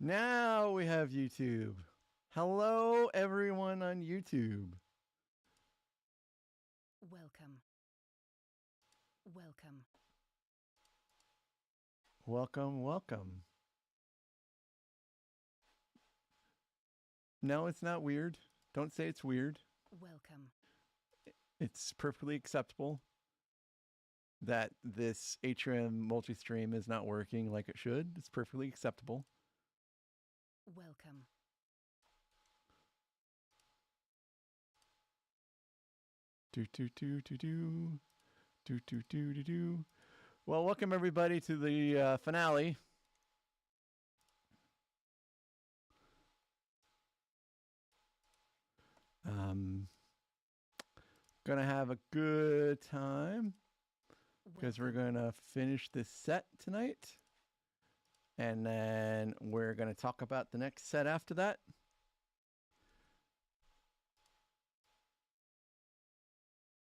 Now we have YouTube. Hello, everyone on YouTube. Welcome. Welcome. Welcome, welcome. No, it's not weird. Don't say it's weird. Welcome. It's perfectly acceptable that this Atrium multi-stream is not working like it should. It's perfectly acceptable. Welcome. Well, welcome everybody to the finale. Gonna have a good time because we're gonna finish this set tonight, and then we're gonna talk about the next set after that.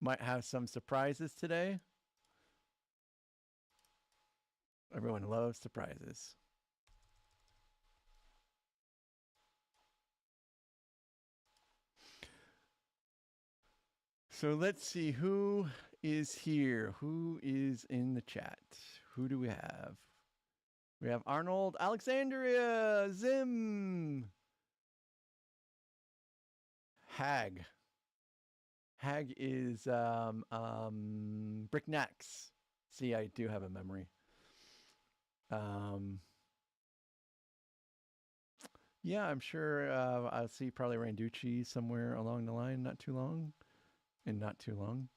Might have some surprises today. Everyone loves surprises. So let's see who is here. Who is in the chat? Who do we have? We have Arnold, Alexandria, Zim, Hag. Hag is Bricknax. See, I do have a memory. Yeah, I'm sure I'll see probably Randucci somewhere along the line, not too long. And not too long.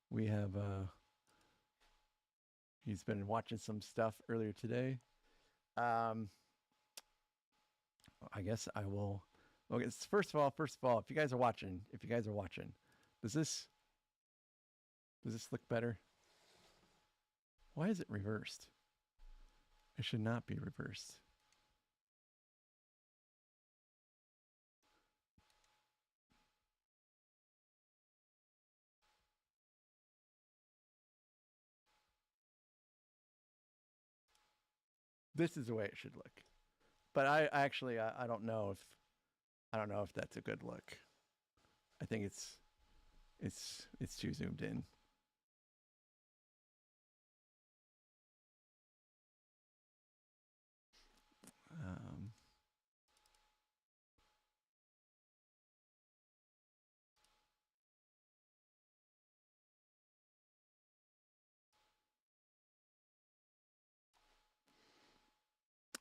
We have, he's been watching some stuff earlier today. I guess I will, okay, first of all, if you guys are watching, does this look better? Why is it reversed? It should not be reversed. This is the way it should look. But I actually don't know if that's a good look. I think it's too zoomed in.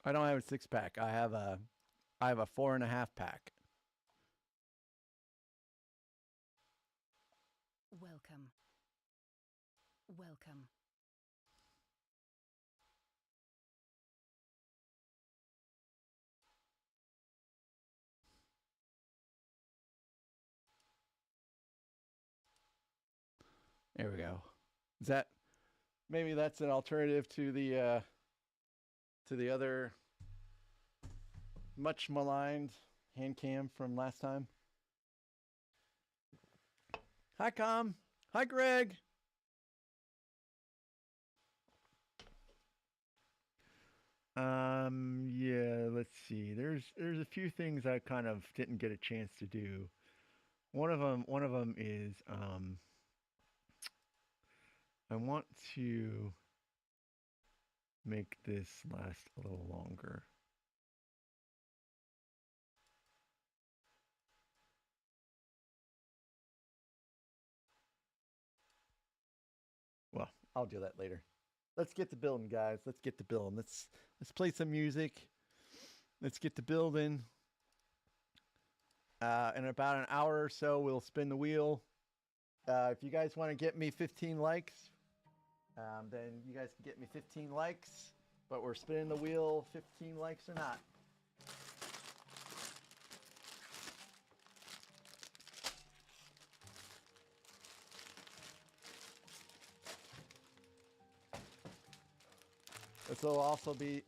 I don't have a 6-pack. I have a 4.5-pack. Welcome. Welcome. There we go. Is that maybe that's an alternative to the other much maligned hand cam from last time? Hi, Com. Hi, Greg. Yeah, let's see. There's a few things I kind of didn't get a chance to do. One of them is I want to make this last a little longer. Well, I'll do that later. Let's get to building, guys. Let's get to building. Let's play some music. Let's get to building. In about an hour or so, we'll spin the wheel. If you guys want to get me 15 likes, then you guys can get me 15 likes. But we're spinning the wheel, 15 likes or not. This will also be...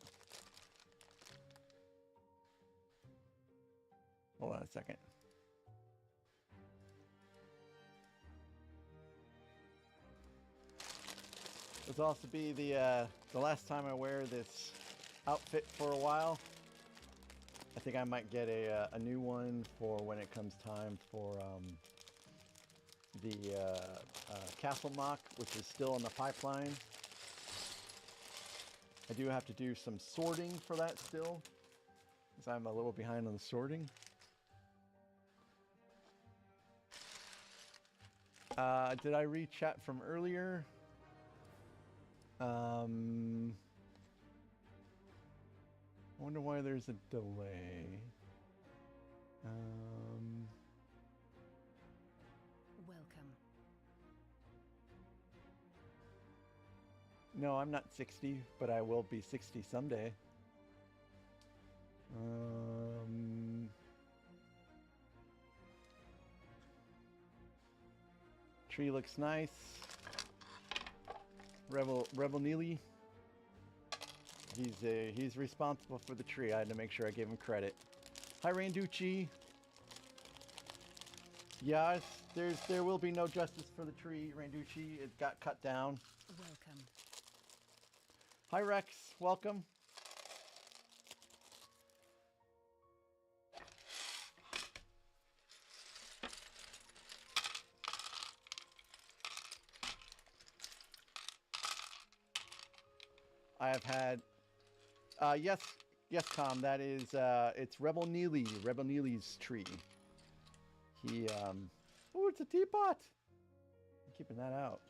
Hold on a second. This will also be the last time I wear this outfit for a while. I think I might get a new one for when it comes time for the castle mock, which is still in the pipeline. I do have to do some sorting for that still, because I'm a little behind on the sorting. Did I read chat from earlier? I wonder why there's a delay. Welcome. No, I'm not 60, but I will be 60 someday. Tree looks nice. Rebel Neely. He's responsible for the tree. I had to make sure I gave him credit. Hi, Randucci. Yes, there will be no justice for the tree, Randucci. It got cut down. Welcome. Hi, Rex. Welcome. I have had, yes, Tom, that is, it's Rebel Neely's tree. He, oh, it's a teapot. I'm keeping that out.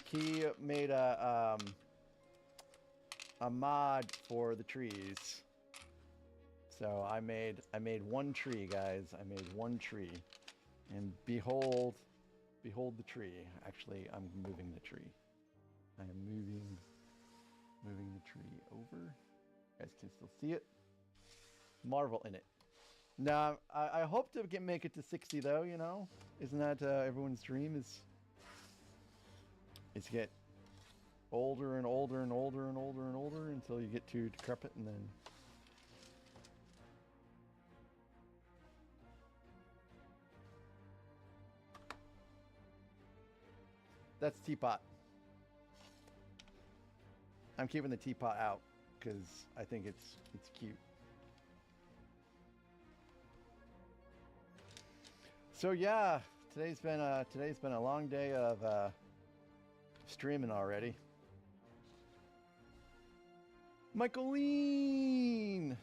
He made a mod for the trees. So I made one tree, guys. I made one tree, and behold the tree. Actually, I'm moving the tree. I am moving the tree over. You guys can still see it. Marvel in it. Now, I hope to make it to 60 though, you know? Isn't that everyone's dream is to get older and older and older and older and older until you get too decrepit and then... That's teapot. I'm keeping the teapot out because I think it's cute. So yeah, today's been a long day of streaming already. Michaeline,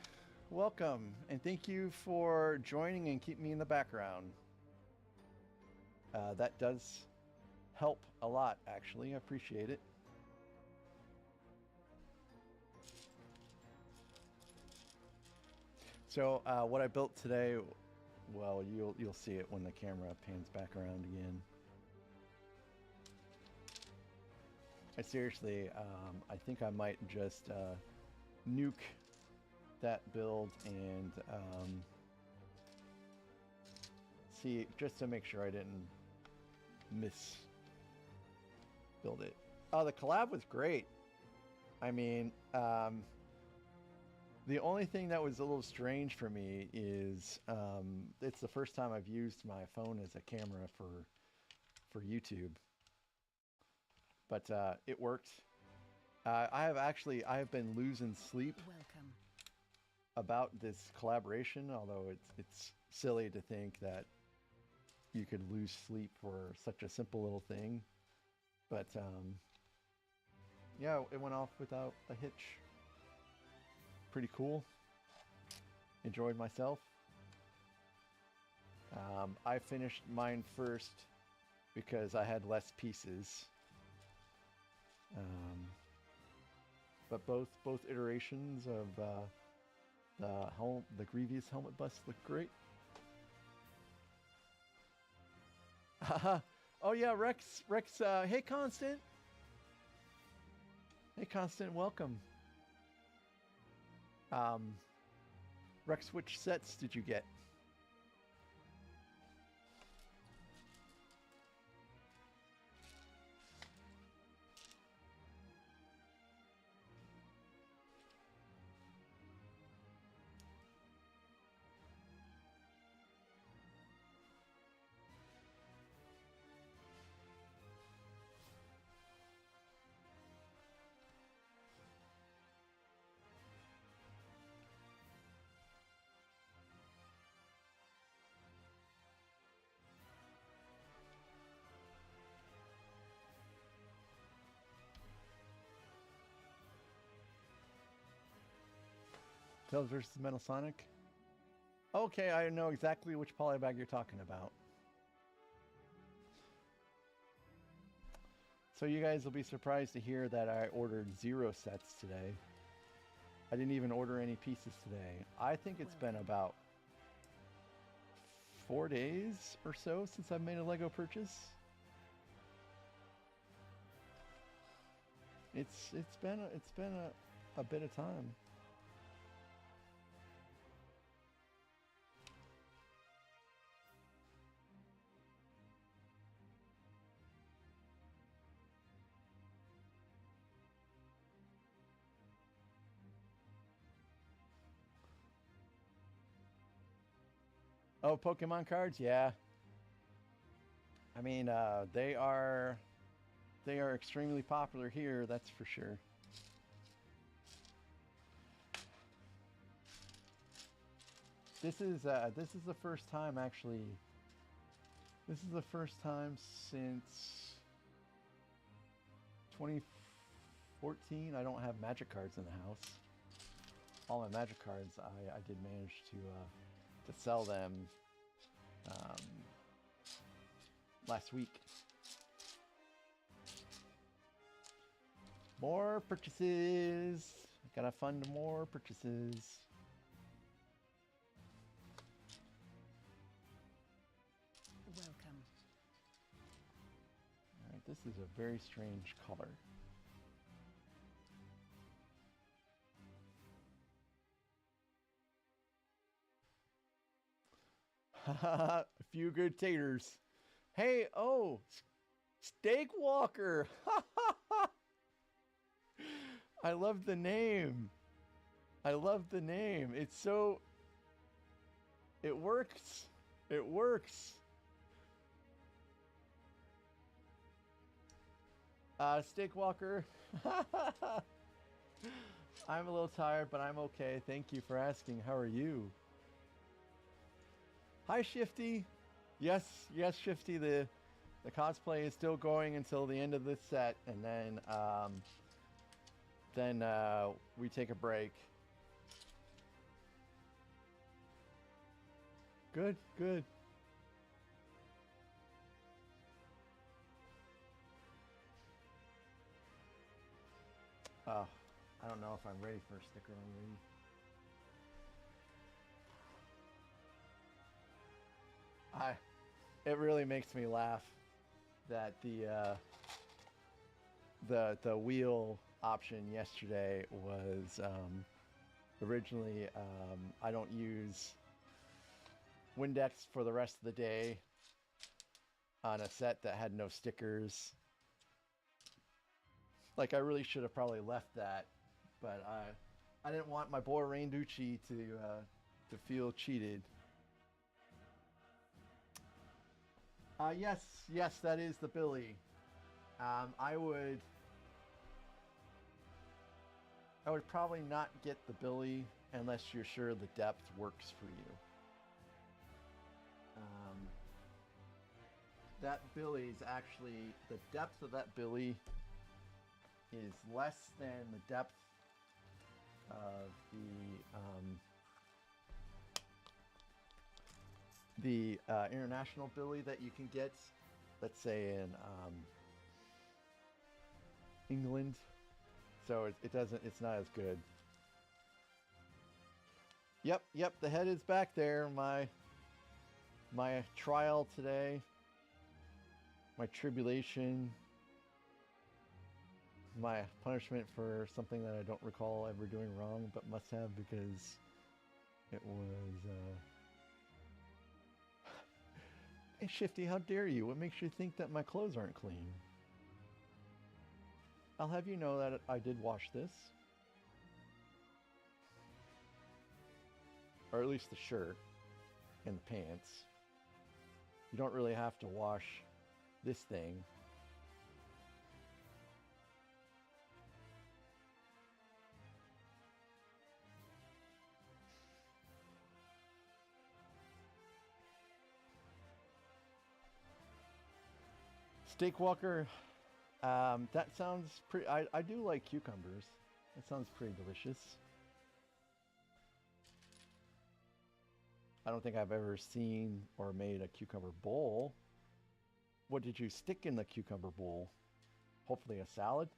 welcome and thank you for joining and keep me in the background. That does help a lot, actually. I appreciate it. So what I built today, well, you'll see it when the camera pans back around again. I seriously, I think I might just nuke that build and see, just to make sure I didn't build it. Oh, the collab was great. I mean, the only thing that was a little strange for me is it's the first time I've used my phone as a camera for YouTube, but it worked. I have been losing sleep Welcome. about this collaboration, although it's silly to think that you could lose sleep for such a simple little thing. But yeah, it went off without a hitch. Pretty cool. Enjoyed myself. I finished mine first because I had less pieces. But both iterations of the Grievous helmet bust look great. Oh yeah, Rex, hey Constant. Hey Constant, welcome. Rex, which sets did you get? Tails versus Metal Sonic. Okay, I know exactly which polybag you're talking about. So you guys will be surprised to hear that I ordered 0 sets today. I didn't even order any pieces today. I think it's been about 4 days or so since I've made a Lego purchase. It's been a bit of time. Oh, Pokemon cards? Yeah. I mean, they are extremely popular here, that's for sure. This is the first time actually. This is the first time since 2014 I don't have magic cards in the house. All my magic cards I did manage to sell them last week. More purchases. Gotta fund more purchases. Welcome. Alright, this is a very strange color. A few good taters. Hey, oh, Steak Walker. I love the name. I love the name. It's so... It works. It works. Steak Walker. I'm a little tired, but I'm okay. Thank you for asking. How are you? Hi, Shifty. Yes, yes, Shifty. The cosplay is still going until the end of this set, and then we take a break. Good, good. Oh, I don't know if I'm ready for a sticker already. It really makes me laugh that the wheel option yesterday was originally I don't use Windex for the rest of the day on a set that had no stickers. Like, I really should have probably left that, but I didn't want my boy Rainducci to feel cheated. Yes, that is the Billy. I would probably not get the Billy unless you're sure the depth works for you. That Billy is actually, the depth of that Billy is less than the depth of the international Billy that you can get, let's say in England. So it's not as good. Yep, the head is back there. My trial today, my tribulation, my punishment for something that I don't recall ever doing wrong, but must have because it was... Hey Shifty, how dare you? What makes you think that my clothes aren't clean? I'll have you know that I did wash this. Or at least the shirt and the pants. You don't really have to wash this thing. Steak Walker, that sounds pretty... I do like cucumbers. That sounds pretty delicious. I don't think I've ever seen or made a cucumber bowl. What did you stick in the cucumber bowl? Hopefully a salad?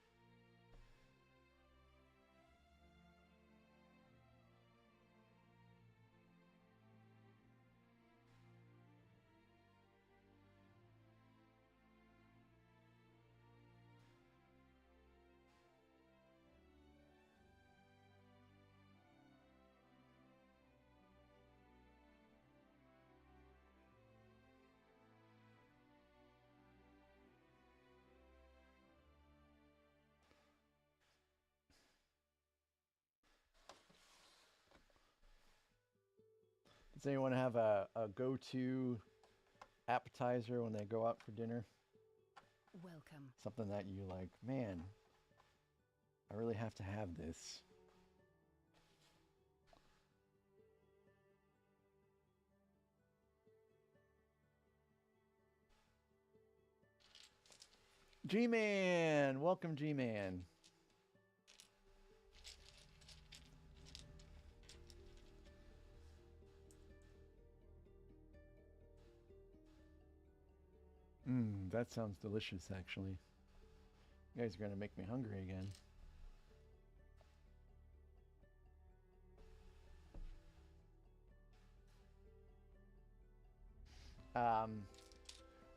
Does anyone have a go-to appetizer when they go out for dinner? Welcome. Something that you like, man, I really have to have this. G-Man! Welcome, G-Man. That sounds delicious, actually. You guys are going to make me hungry again.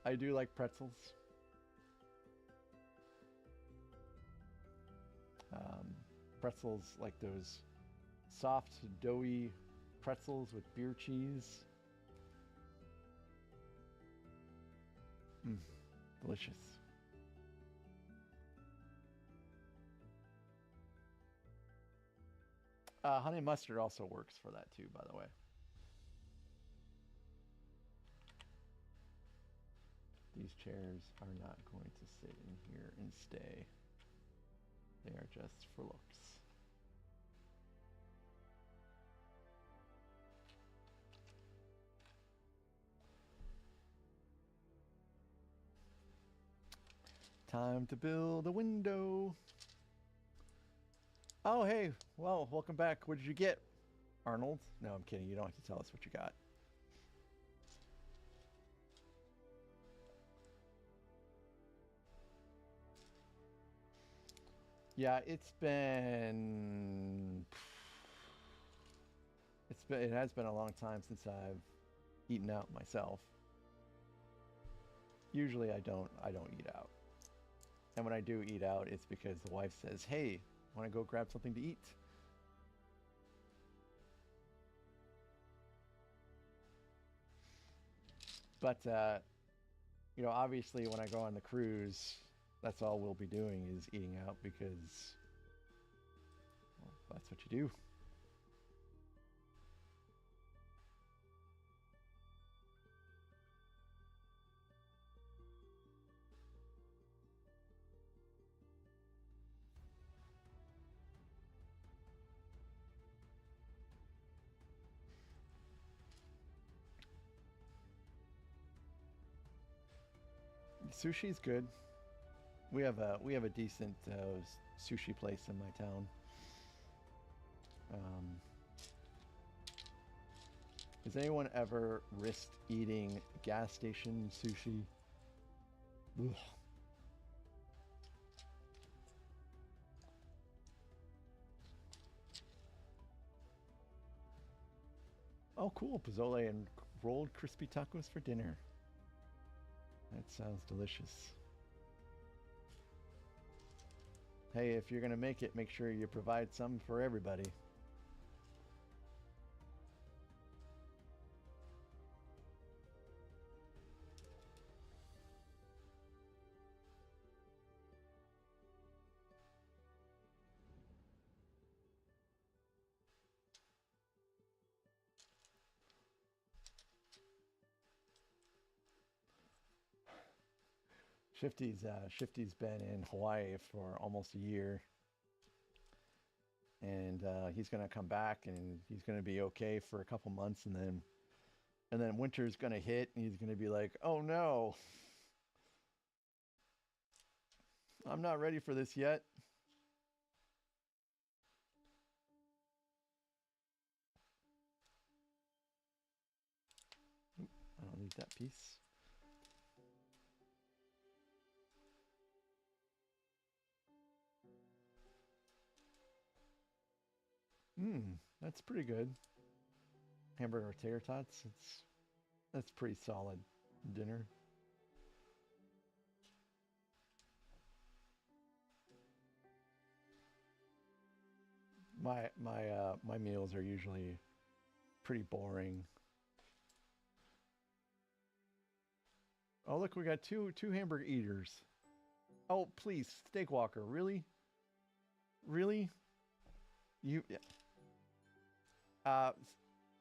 I do like pretzels. Pretzels, like those soft, doughy pretzels with beer cheese. Delicious. Honey mustard also works for that too, by the way. These chairs are not going to sit in here and stay. They are just for looks. Time to build a window. Oh, hey. Well, welcome back. What did you get, Arnold? No, I'm kidding. You don't have to tell us what you got. Yeah, it has been a long time since I've eaten out myself. Usually I don't eat out. And when I do eat out, it's because the wife says, "Hey, want to go grab something to eat?" But you know, obviously when I go on the cruise, that's all we'll be doing is eating out because, well, that's what you do. Sushi's good. We have a decent sushi place in my town. Has anyone ever risked eating gas station sushi? Ugh. Oh, cool. Pozole and rolled crispy tacos for dinner. That sounds delicious. Hey, if you're going to make it, make sure you provide some for everybody. Shifty's been in Hawaii for almost a year, and he's gonna come back and he's gonna be okay for a couple months, and then winter's gonna hit, and he's gonna be like, "Oh no, I'm not ready for this yet." that piece. That's pretty good. Hamburger tater tots. That's pretty solid dinner. My meals are usually pretty boring. Oh look, we got two hamburger eaters. Oh please, Steak Walker, really? Really? You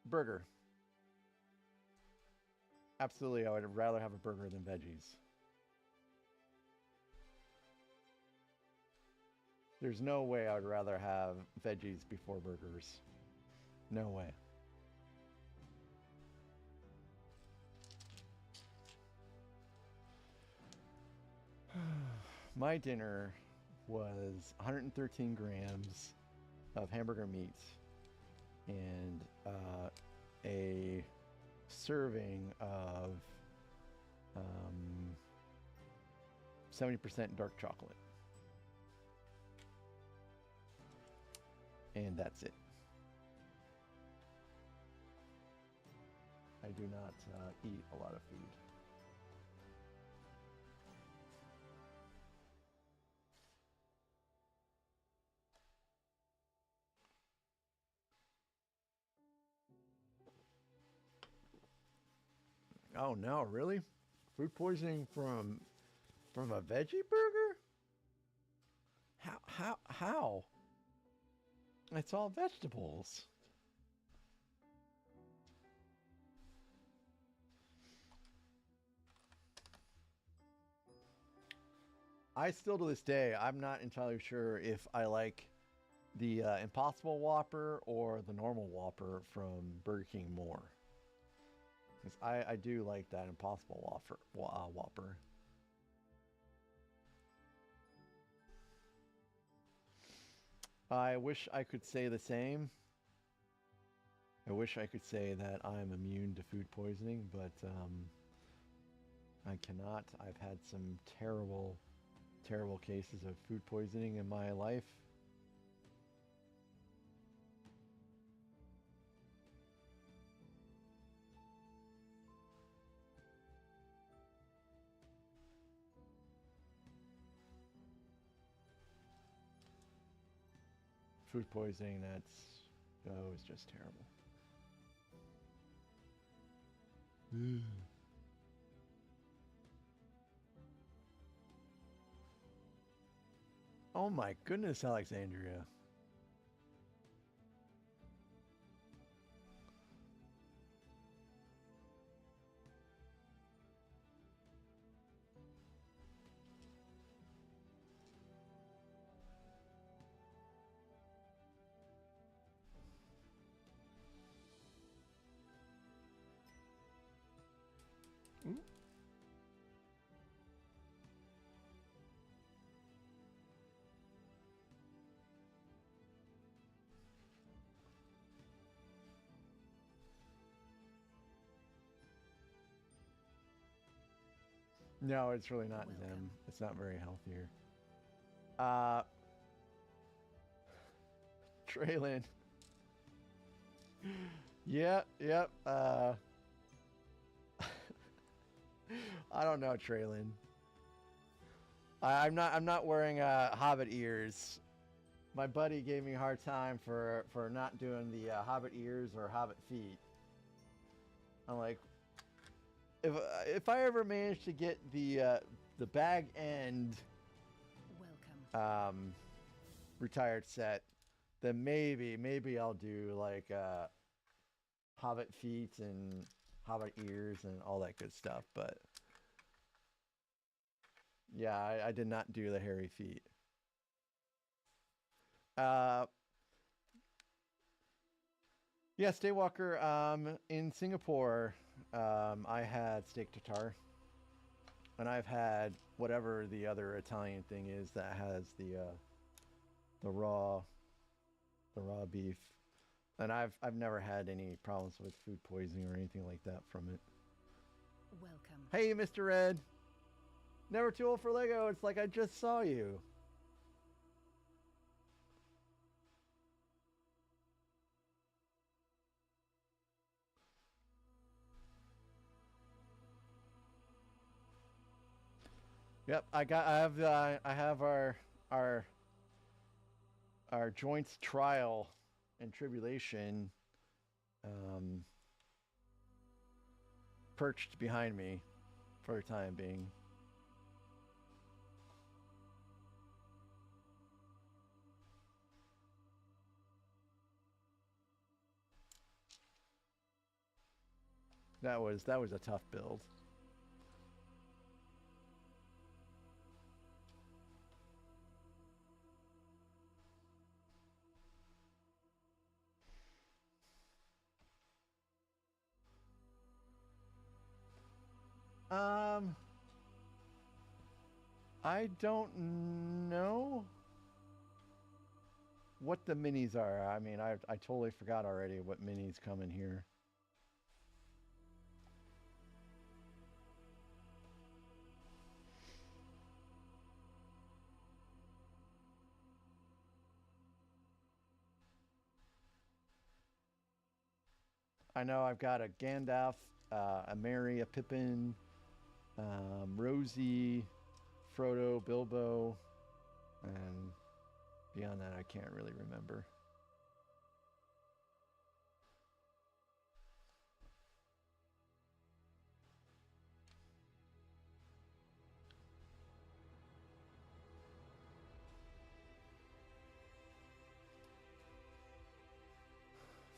burger. Absolutely, I would rather have a burger than veggies. There's no way I would rather have veggies before burgers. No way. My dinner was 113 grams of hamburger meat and a serving of 70% dark chocolate. And that's it. I do not eat a lot of food. Oh no, really? Food poisoning from a veggie burger? How? It's all vegetables. I still to this day, I'm not entirely sure if I like the Impossible Whopper or the normal Whopper from Burger King more. Because I do like that Impossible Whopper. I wish I could say the same. I wish I could say that I'm immune to food poisoning, but I cannot. I've had some terrible, terrible cases of food poisoning in my life. Food poisoning, it's just terrible. Oh my goodness, Alexandria. Ooh. No, it's really not Zim. It's not very healthier. Traylon. Yep. I don't know, Traylon. I'm not wearing hobbit ears. My buddy gave me a hard time for not doing the hobbit ears or hobbit feet. I'm like, if I ever manage to get the bag end retired set, then maybe I'll do like hobbit feet and hobbit ears and all that good stuff. But yeah, I did not do the hairy feet. Yeah, Staywalker. In Singapore, I had steak tartare, and I've had whatever the other Italian thing is that has the raw beef, and I've never had any problems with food poisoning or anything like that from it. Welcome. Hey, Mr. Red. Never too old for Lego. It's like I just saw you. Yep, I have our joint trial and tribulation perched behind me for the time being. That was a tough build. I don't know what the minis are. I mean, I totally forgot already what minis come in here. I know I've got a Gandalf, a Merry, a Pippin, Rosie, Frodo, Bilbo, and beyond that I can't really remember.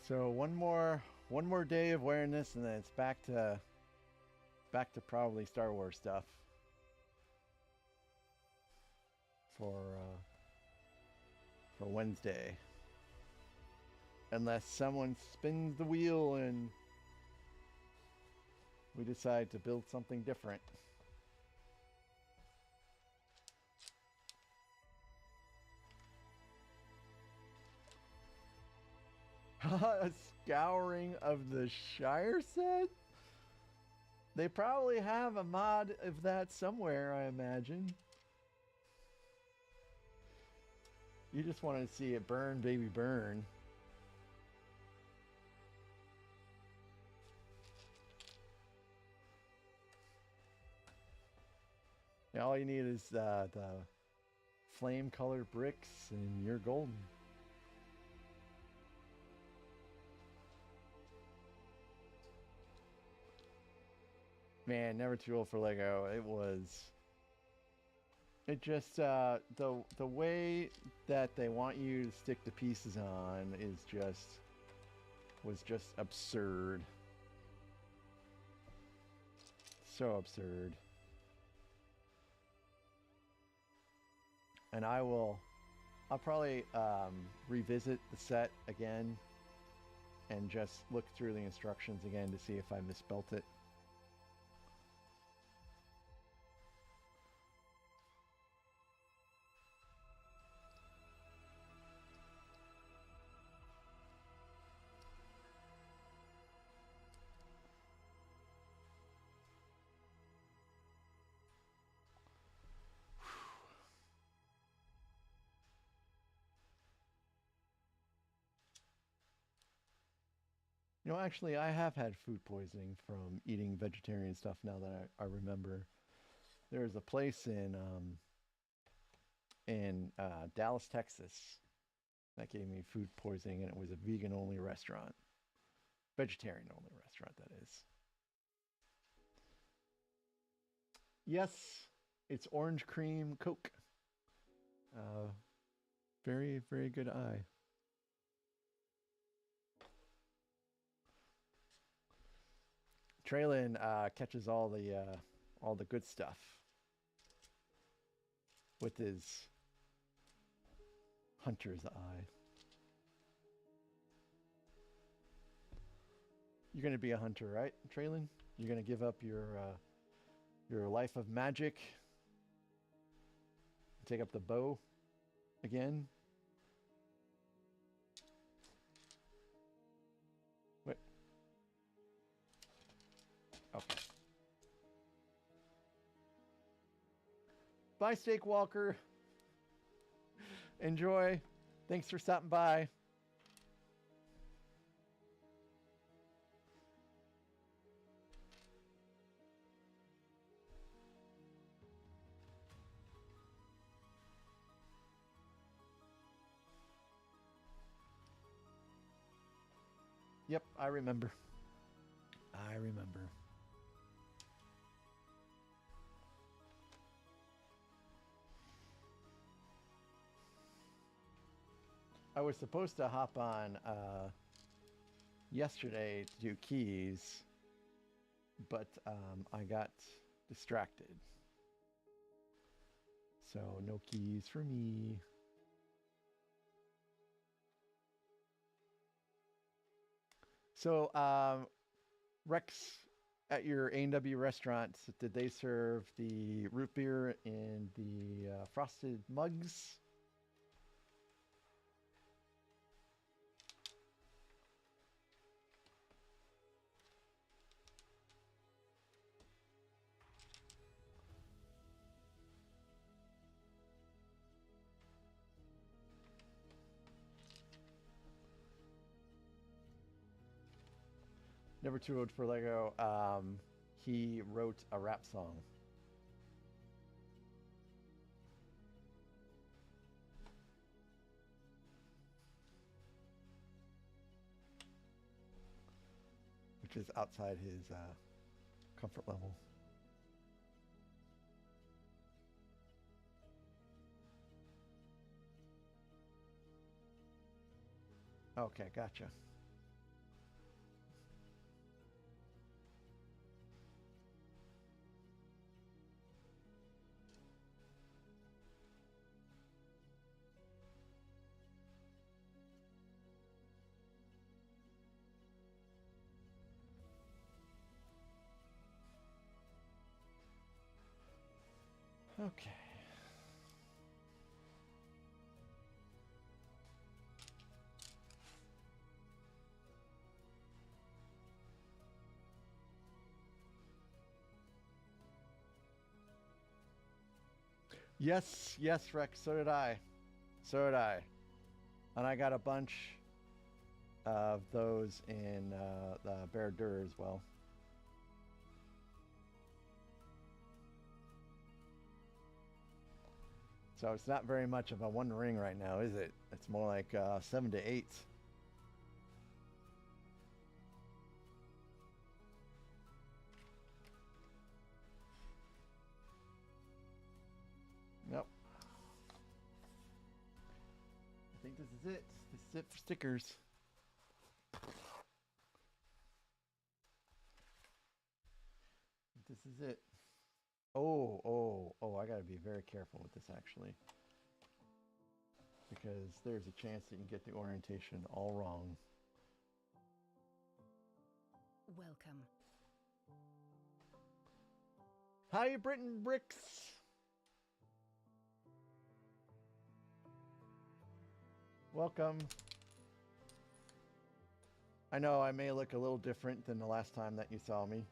So one more day of wearing this, and then it's back to probably Star Wars stuff for Wednesday, unless someone spins the wheel and we decide to build something different. A scouring of the Shire set? They probably have a mod of that somewhere, I imagine. You just wanted to see it burn, baby, burn. Yeah, all you need is the flame-colored bricks, and you're golden. Man, never too old for Lego. It just the way that they want you to stick the pieces on was just absurd. So absurd. And I'll probably revisit the set again and just look through the instructions again to see if I misspelt it. You know, actually, I have had food poisoning from eating vegetarian stuff now that I remember. There's a place in Dallas, Texas that gave me food poisoning, and it was a vegan-only restaurant. Vegetarian-only restaurant, that is. Yes, it's orange cream Coke. Very, very good eye. Traylon catches all the good stuff with his hunter's eye. You're gonna be a hunter, right, Traylon? You're gonna give up your life of magic, take up the bow again. Wait. Okay. Bye, Steak Walker. Enjoy. Thanks for stopping by. Yep, I remember. I remember. I was supposed to hop on yesterday to do keys, but I got distracted. So no keys for me. So Rex, at your A&W restaurant, did they serve the root beer in the frosted mugs? Never too old for Lego. He wrote a rap song. Which is outside his comfort level. Okay, gotcha. Okay. Yes, yes, Rex, so did I. So did I. And I got a bunch of those in the Bear Dur as well. So it's not very much of a one ring right now, is it? It's more like 7 to 8. Nope. I think this is it. This is it for stickers. This is it. Oh, I gotta be very careful with this actually. Because there's a chance that you can get the orientation all wrong. Welcome. Hi, Britain Bricks. Welcome. I know I may look a little different than the last time that you saw me.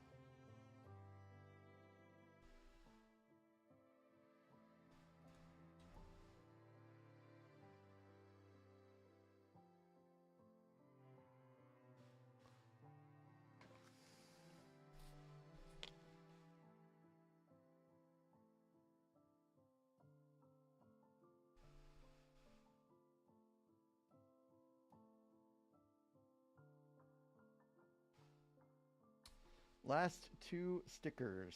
Last 2 stickers.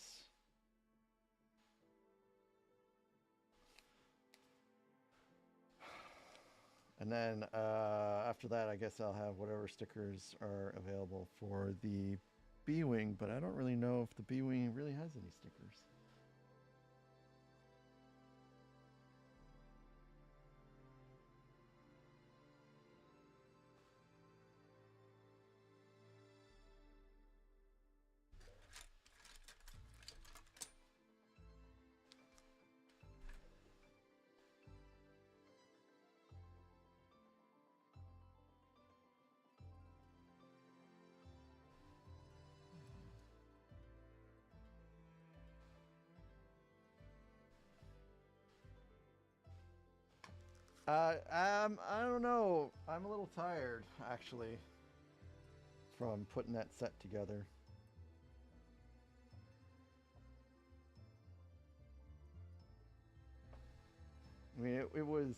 And then after that, I guess I'll have whatever stickers are available for the B-Wing, but I don't really know if the B-Wing really has any stickers. I don't know. I'm a little tired, actually, from putting that set together. I mean, it was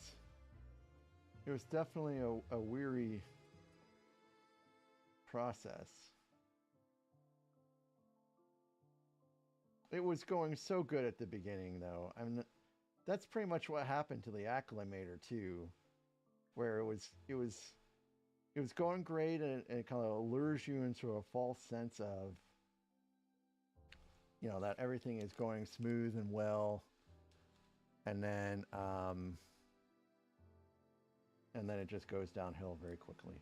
definitely a weary process. It was going so good at the beginning, though. I mean, that's pretty much what happened to the acclimator too, where it was going great, and it kind of lures you into a false sense of, you know, that everything is going smooth and well, and then it just goes downhill very quickly.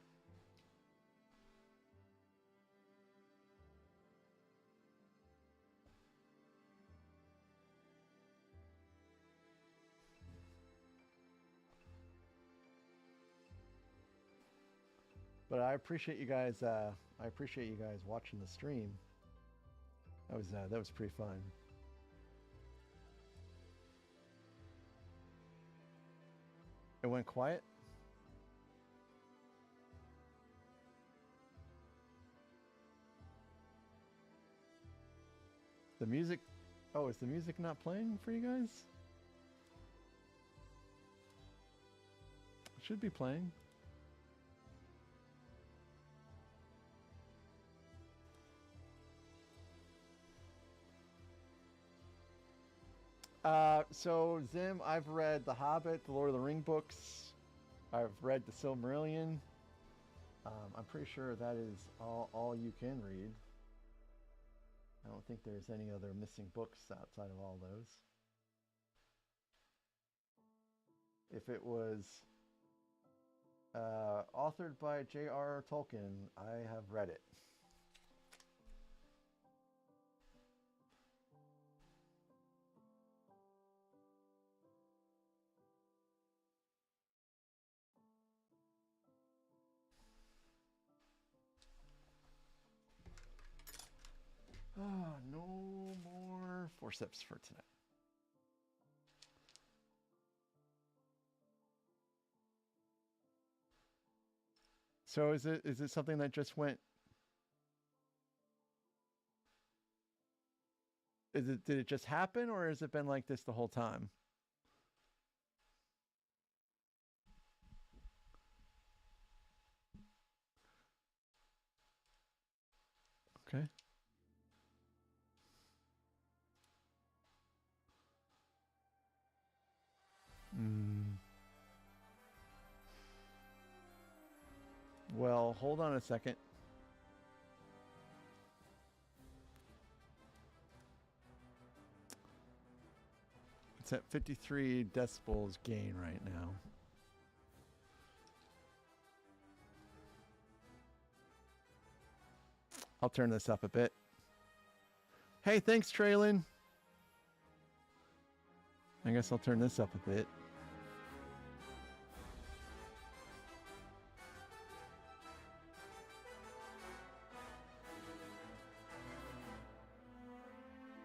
But I appreciate you guys. I appreciate you guys watching the stream. That was pretty fun. It went quiet. The music. Oh, is the music not playing for you guys? It should be playing. So Zim, I've read The Hobbit, the Lord of the Ring books. I've read The Silmarillion. I'm pretty sure that is all you can read. I don't think there's any other missing books outside of all those. If it was authored by J.R.R. Tolkien, I have read it. Oh, no more forceps for tonight. So is it something that just went? Did it just happen, or has it been like this the whole time? Okay. Well, hold on a second. It's at 53 decibels gain right now. I'll turn this up a bit. Hey, thanks, Traylon. I guess I'll turn this up a bit.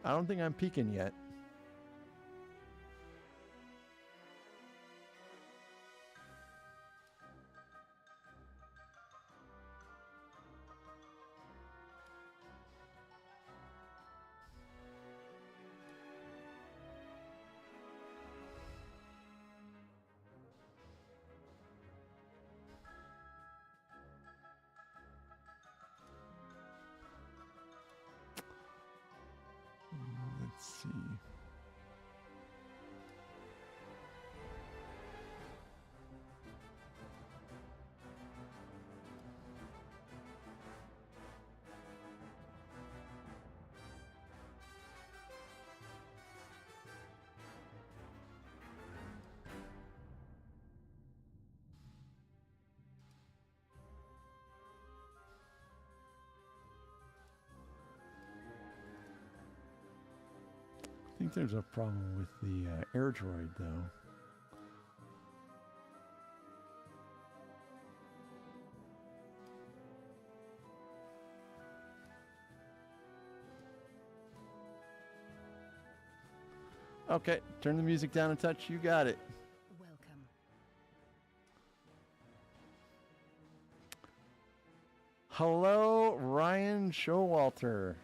I don't think I'm peaking yet. Let's see. I think there's a problem with the air droid, though. Okay, turn the music down a touch. You got it. Welcome. Hello, Ryan Showalter.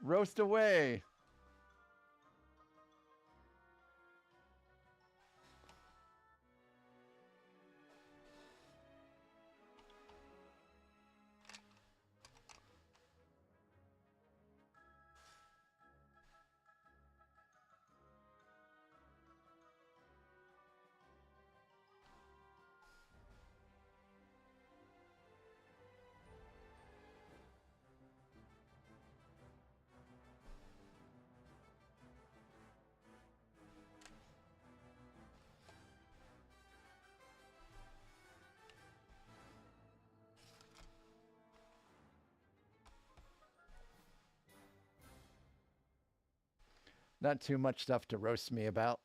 Roast away. Not too much stuff to roast me about.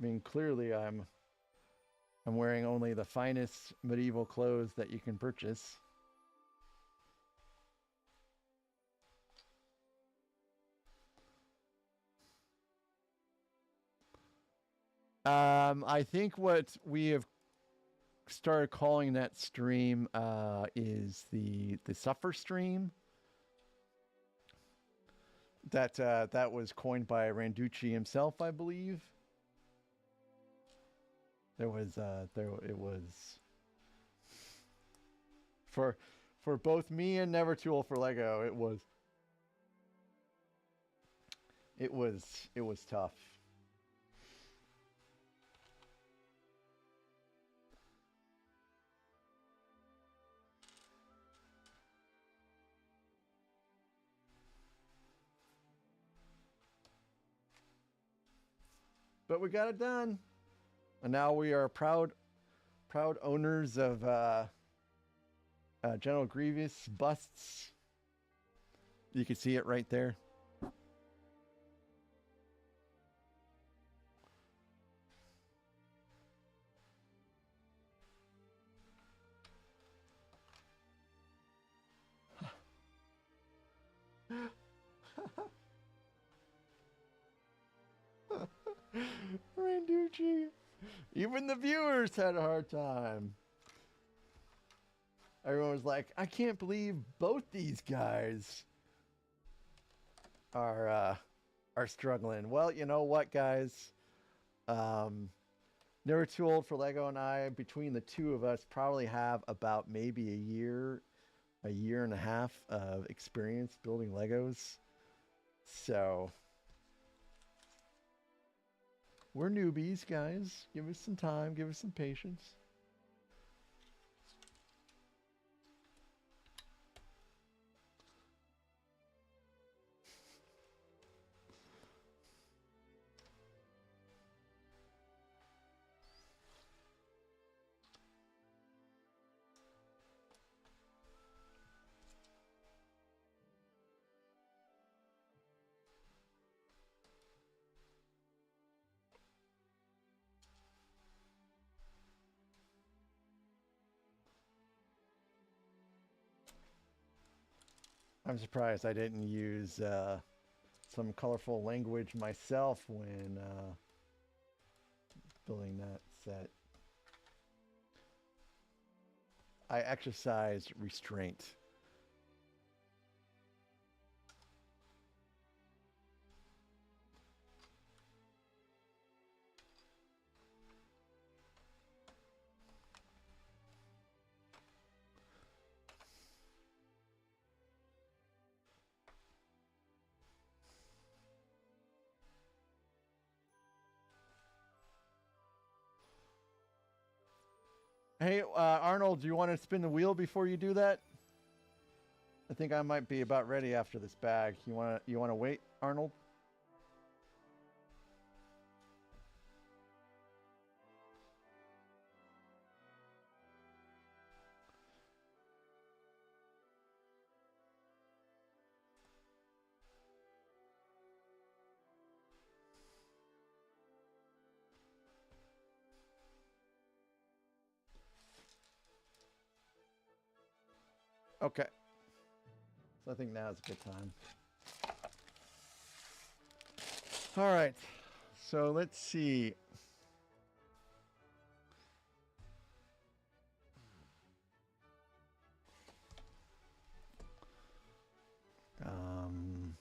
I mean, clearly I'm wearing only the finest medieval clothes that you can purchase. I think what we have started calling that stream is the suffer stream. That was coined by Randucci himself, I believe. It was for both me and Never Too Old for Lego. It was tough. But we got it done. And now we are proud owners of General Grievous busts. You can see it right there. Randucci. Even the viewers had a hard time. Everyone was like, I can't believe both these guys are struggling. Well, you know what, guys? Never Too Old for Lego and I, between the two of us, probably have about maybe a year and a half of experience building Legos. So we're newbies, guys. Give us some time. Give us some patience. I'm surprised I didn't use some colorful language myself when building that set. I exercised restraint. Hey, Arnold, do you want to spin the wheel before you do that? I think I might be about ready after this bag. You wanna wait, Arnold? Okay. So I think now is a good time. All right. So let's see. Um,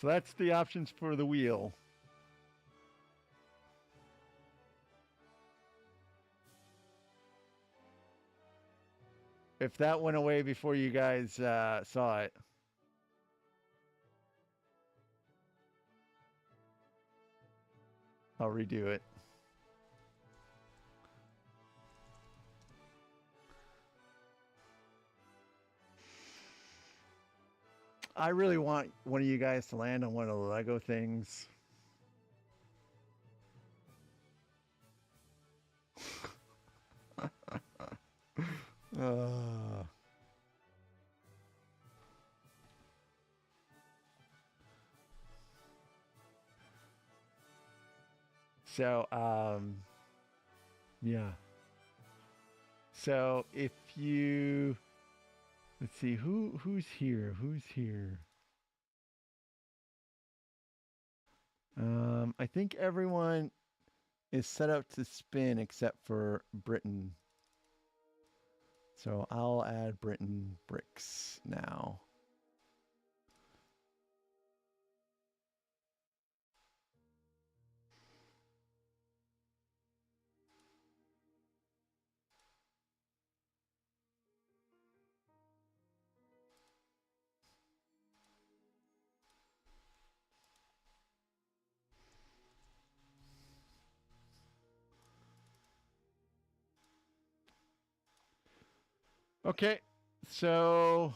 so that's the options for the wheel. If that went away before you guys saw it. I'll redo it. I really want one of you guys to land on one of the Lego things. So, yeah. So if you, let's see, who's here? Who's here? I think everyone is set up to spin except for Britain. So I'll add Britain bricks now. Okay, so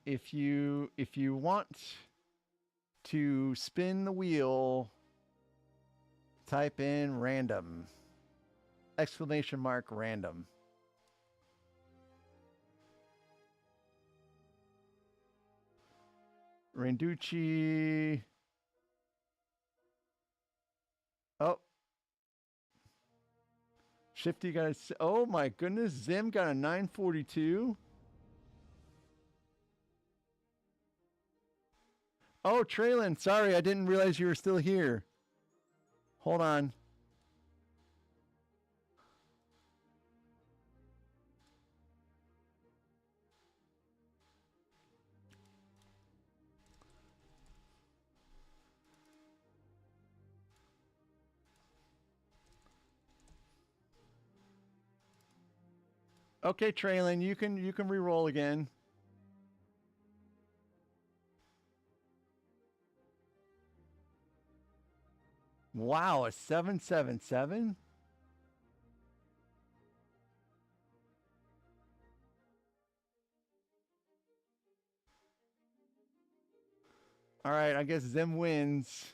if you want to spin the wheel, type in random, exclamation mark random. Randucci. Oh. Shifty got a, oh my goodness, Zim got a 942. Oh, Traylon, sorry, I didn't realize you were still here. Hold on. Okay, Traylon, you can re-roll again. Wow, a 777? All right, I guess Zim wins.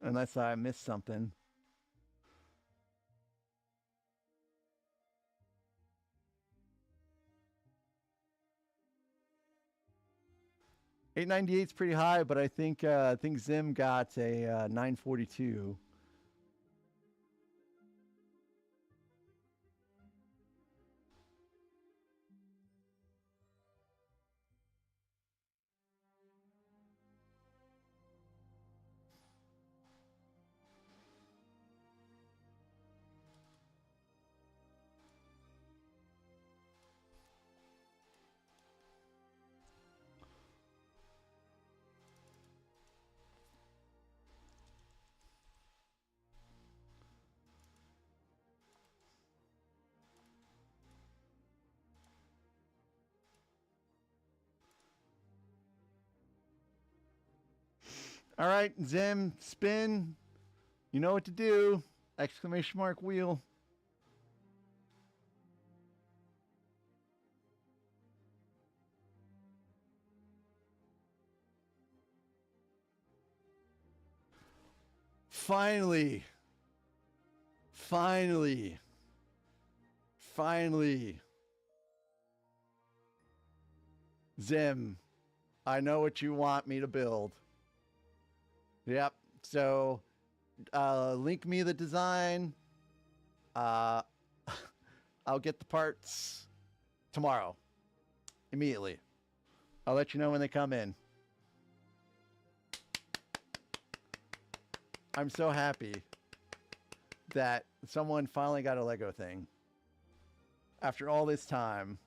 Unless I missed something. $898 is pretty high, but I think Zim got a 942. All right, Zim, spin. You know what to do. Exclamation mark wheel. Finally. Finally. Finally. Zim, I know what you want me to build. Yep. So, link me the design. I'll get the parts tomorrow. Immediately. I'll let you know when they come in. I'm so happy that someone finally got a Lego thing. After all this time.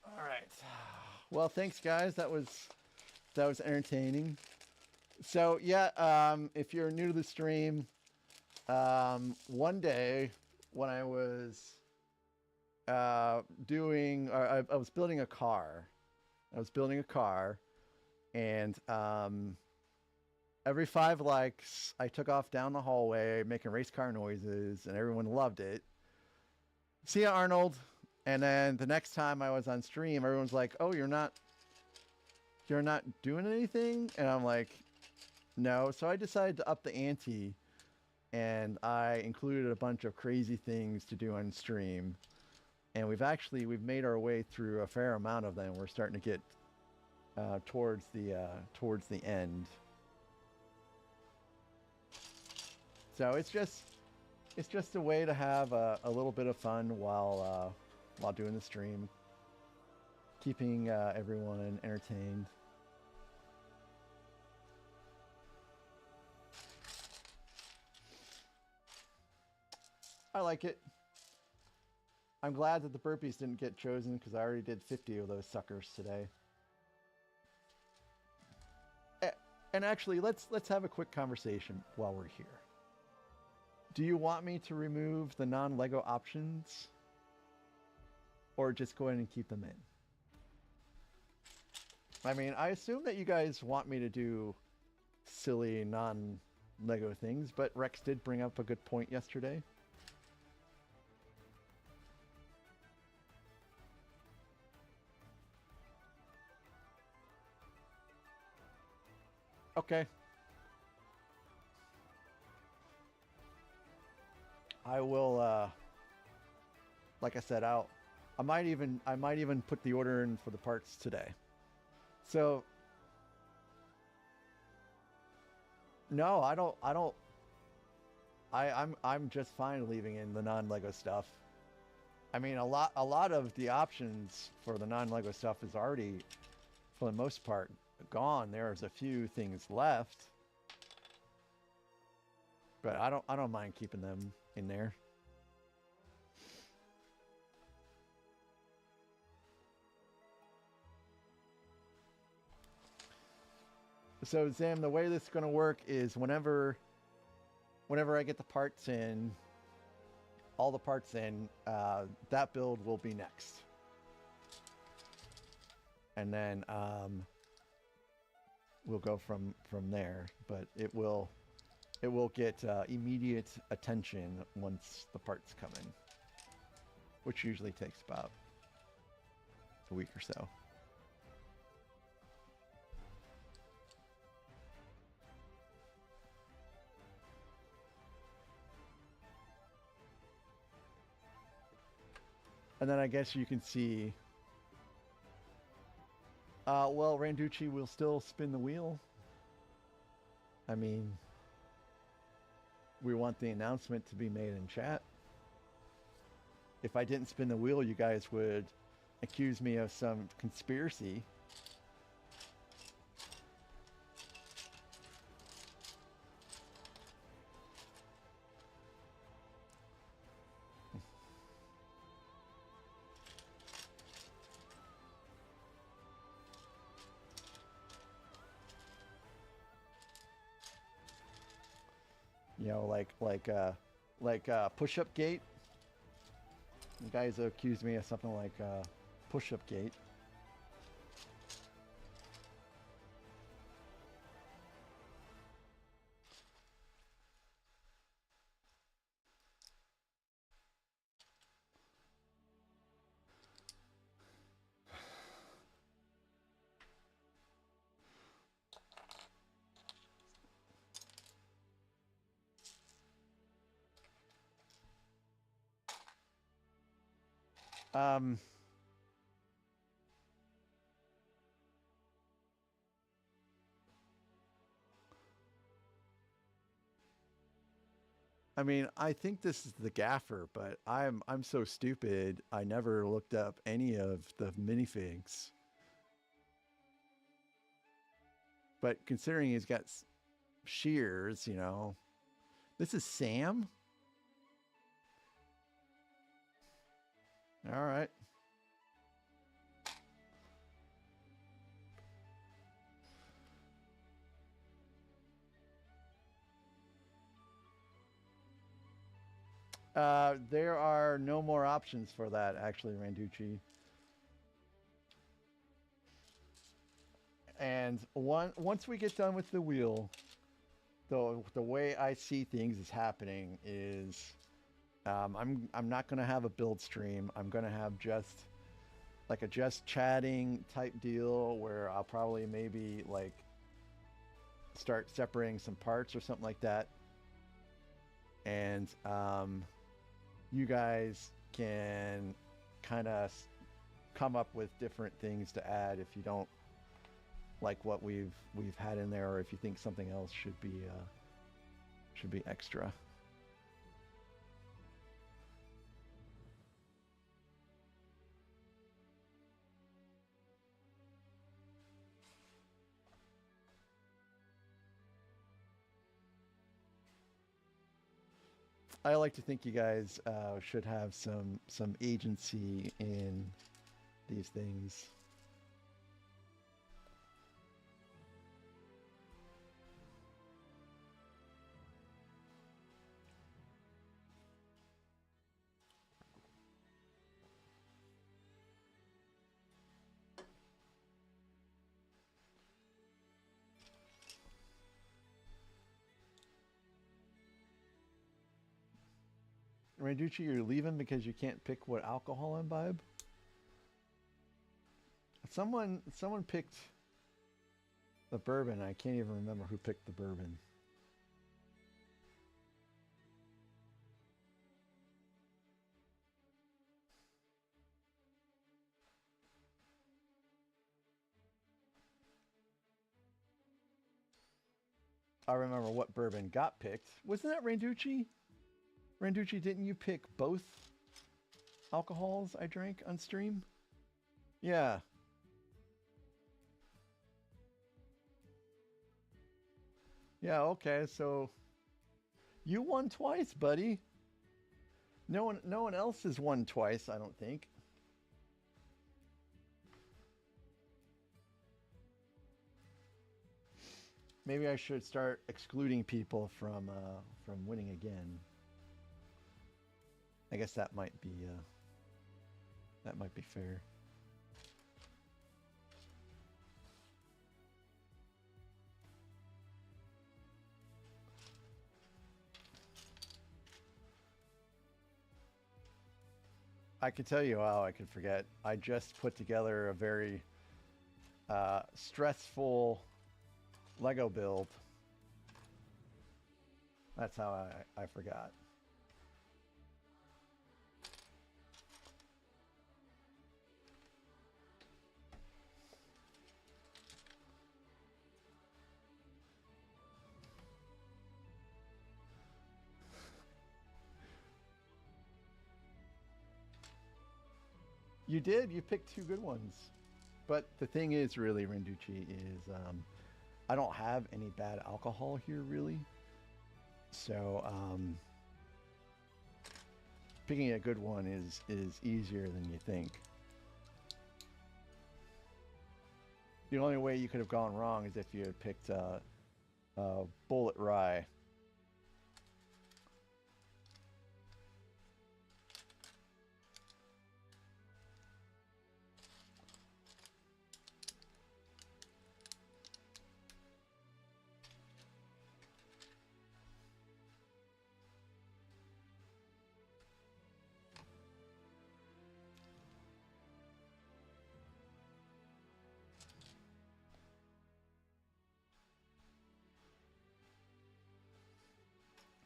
All right. Well, thanks guys. That was entertaining. So yeah, if you're new to the stream, one day when I was I was building a car. And every 5 likes, I took off down the hallway making race car noises, and everyone loved it. See ya, Arnold. And then the next time I was on stream, everyone's like, "Oh, you're not doing anything?" And I'm like, "No." So I decided to up the ante, and I included a bunch of crazy things to do on stream. And we've made our way through a fair amount of them. We're starting to get towards the end. So it's just a way to have a little bit of fun while doing the stream, keeping everyone entertained. I like it. I'm glad that the burpees didn't get chosen because I already did 50 of those suckers today. And actually, let's have a quick conversation while we're here. Do you want me to remove the non-Lego options, or just go ahead and keep them in? I mean, I assume that you guys want me to do silly non-Lego things, but Rex did bring up a good point yesterday. Okay. I will, like I said, I might even put the order in for the parts today. So, no, I'm just fine leaving in the non-Lego stuff. I mean, a lot of the options for the non-Lego stuff is already, for the most part, gone. There's a few things left, but I don't mind keeping them in there. So Zam, the way this is going to work is whenever I get the parts in, all the parts in, that build will be next. And then we'll go from there, but it will get immediate attention once the parts come in, which usually takes about a week or so. And then I guess you can see, well, Randucci will still spin the wheel. I mean, we want the announcement to be made in chat. If I didn't spin the wheel, you guys would accuse me of some conspiracy. You know, like push-up gate. You guys accused me of something like push-up gate. Um, I mean, I think this is the gaffer, but I'm so stupid. I never looked up any of the minifigs. But considering he's got shears, you know, this is Sam. All right. There are no more options for that, actually, Randucci. And once we get done with the wheel, the way I see things is happening is, I'm not gonna have a build stream. I'm gonna have just like a just chatting type deal where I'll probably maybe like start separating some parts or something like that. And you guys can kind of come up with different things to add if you don't like what we've had in there, or if you think something else should be extra. I like to think you guys should have some agency in these things. Randucci, you're leaving because you can't pick what alcohol imbibe? Someone picked the bourbon. I can't even remember who picked the bourbon. I remember what bourbon got picked. Wasn't that Randucci? Randucci, didn't you pick both alcohols I drank on stream? Yeah. Yeah, okay, so you won twice, buddy. No one else has won twice, I don't think. Maybe I should start excluding people from winning again. I guess that might be fair. I can tell you how I could forget. I just put together a very stressful Lego build. That's how I forgot. You did. You picked two good ones. But the thing is, really, Randucci, is I don't have any bad alcohol here, really. So picking a good one is easier than you think. The only way you could have gone wrong is if you had picked Bullet Rye.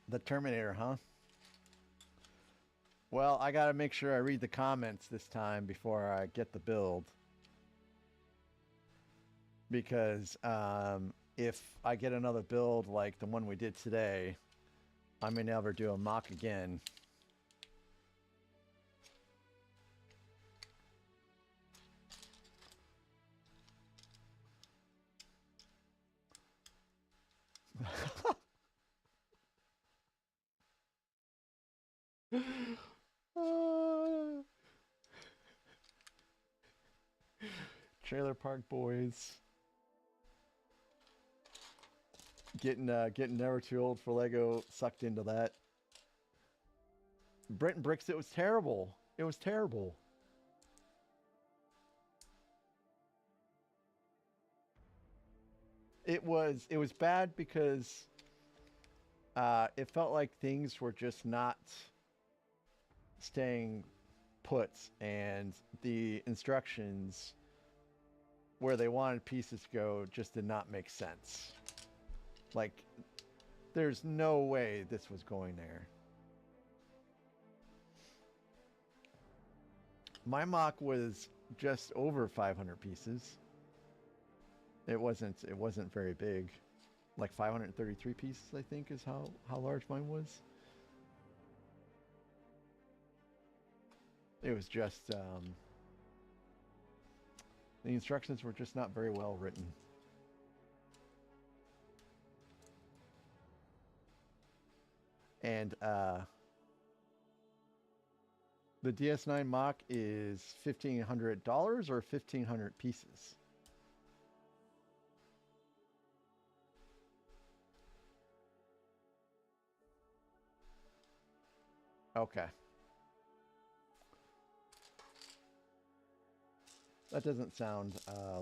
The Terminator, huh? Well, I gotta make sure I read the comments this time before I get the build. Because if I get another build like the one we did today, I may never do a mock again. Trailer Park Boys. Getting never too old for Lego, sucked into that. Brenton Bricks, it was terrible. It was terrible. It was bad because it felt like things were just not staying put, and the instructions where they wanted pieces to go just did not make sense. Like, there's no way this was going there. My mock was just over 500 pieces. It wasn't very big. Like 533 pieces, I think, is how large mine was. It was just the instructions were just not very well written. And the DS9 mock is $1,500 or 1,500 pieces. Okay. That doesn't sound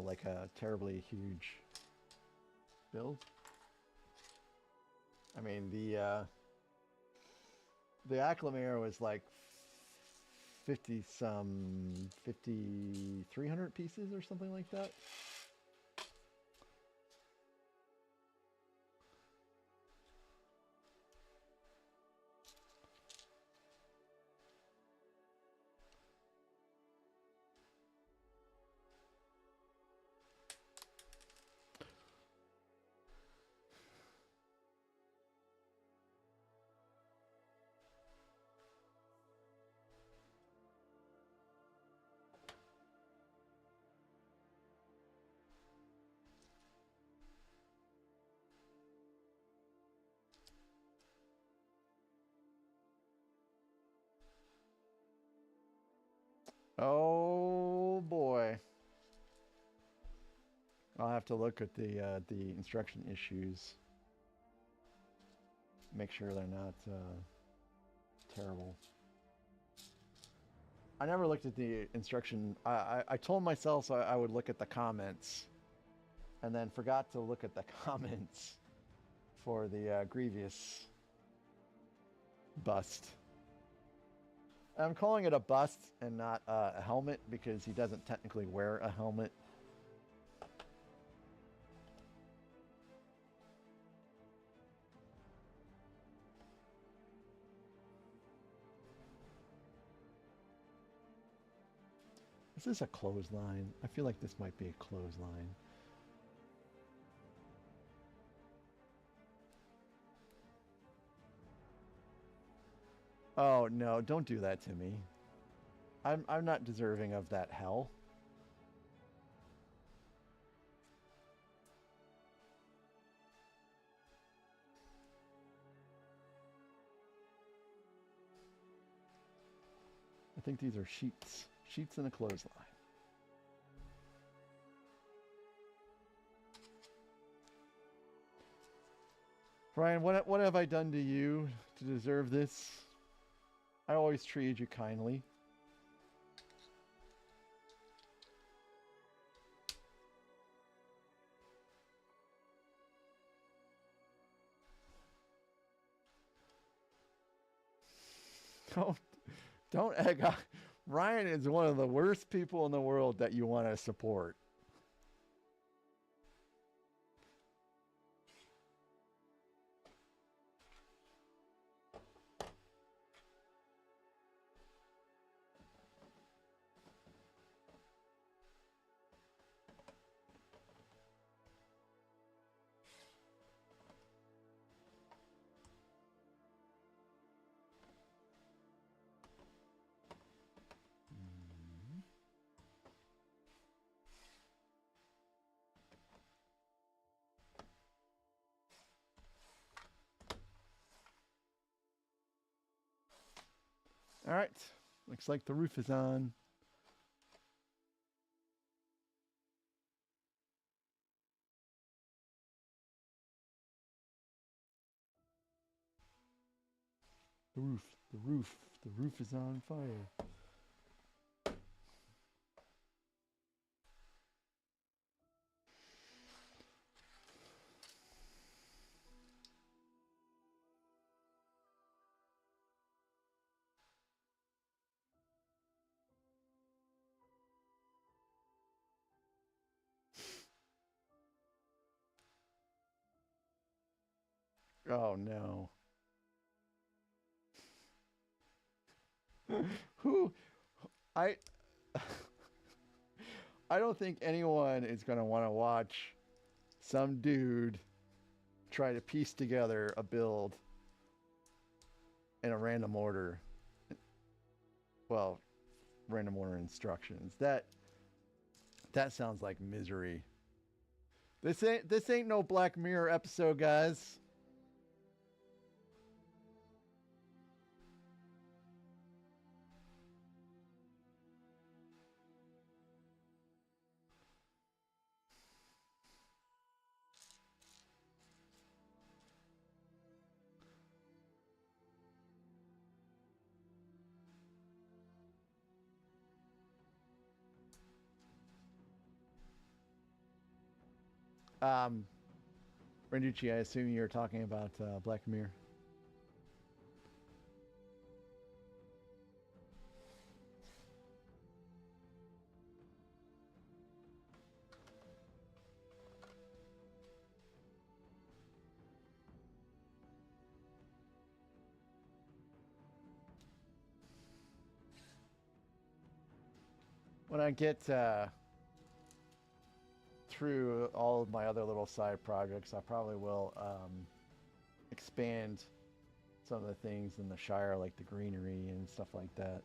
like a terribly huge build. I mean, the Acclamator was like 5,300 pieces or something like that. Oh boy. I'll have to look at the instruction issues. Make sure they're not terrible. I never looked at the instruction. I told myself I would look at the comments, and then forgot to look at the comments for the Grievous bust. I'm calling it a bust and not a helmet because he doesn't technically wear a helmet. Is this a clothesline? I feel like this might be a clothesline. Oh no, don't do that to me. I'm not deserving of that hell. I think these are sheets. Sheets and a clothesline. Brian, what have I done to you to deserve this? I always treated you kindly. Don't egg on. Ryan is one of the worst people in the world that you want to support. All right. Looks like the roof is on. The roof is on fire. Oh no. Who I I don't think anyone is going to want to watch some dude try to piece together a build in a random order. Well, random order instructions. That sounds like misery. This ain't no Black Mirror episode, guys. Renducci, I assume you're talking about Black Mirror. When I get through all of my other little side projects, I probably will expand some of the things in the Shire, like the greenery and stuff like that.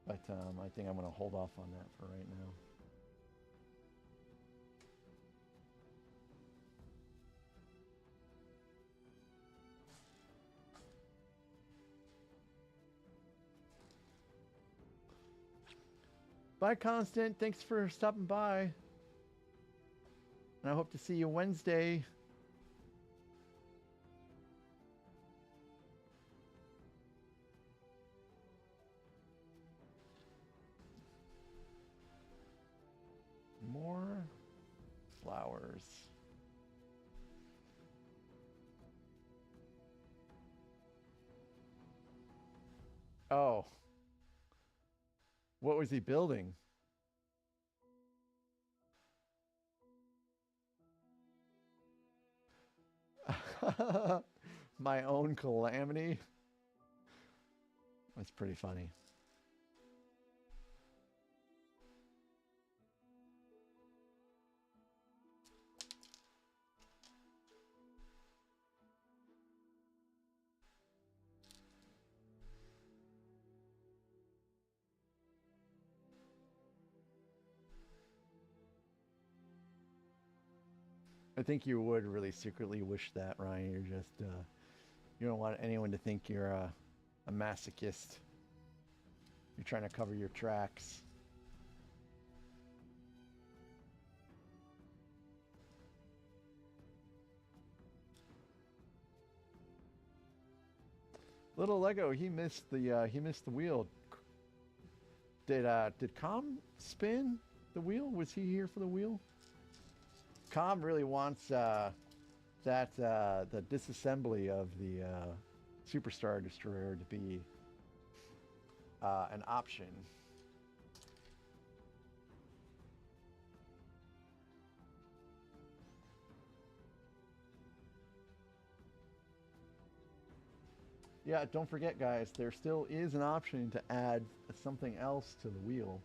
But I think I'm going to hold off on that for right now. Bye, Constant. Thanks for stopping by. And I hope to see you Wednesday. More flowers. Oh. What was he building? My own calamity? That's pretty funny. I think you would really secretly wish that, Ryan. You're just, you don't want anyone to think you're a masochist. You're trying to cover your tracks. Little Lego, he missed the wheel. Did Com spin the wheel? Was he here for the wheel? Com really wants the disassembly of the Superstar Destroyer to be an option. Yeah, don't forget, guys, there still is an option to add something else to the wheel.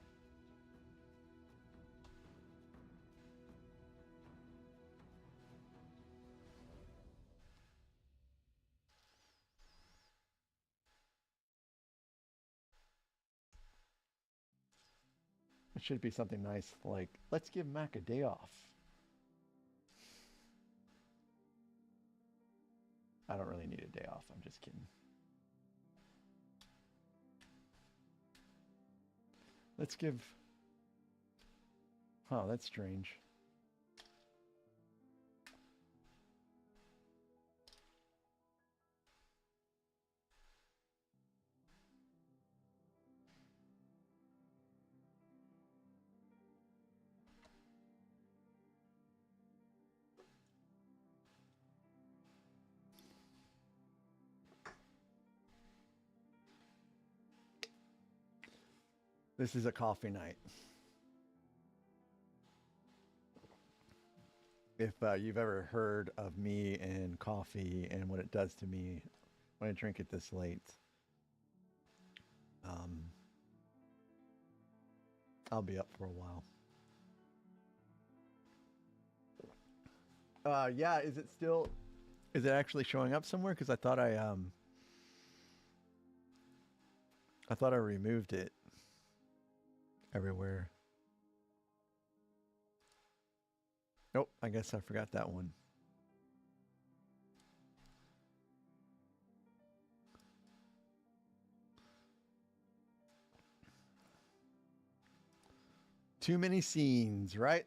It should be something nice like, let's give Mac a day off. I don't really need a day off, I'm just kidding. Let's give... Oh, that's strange. This is a coffee night. If you've ever heard of me and coffee and what it does to me when I drink it this late, I'll be up for a while. Yeah, is it actually showing up somewhere? Because I thought I removed it everywhere. Nope, I guess I forgot that one. Too many scenes, right?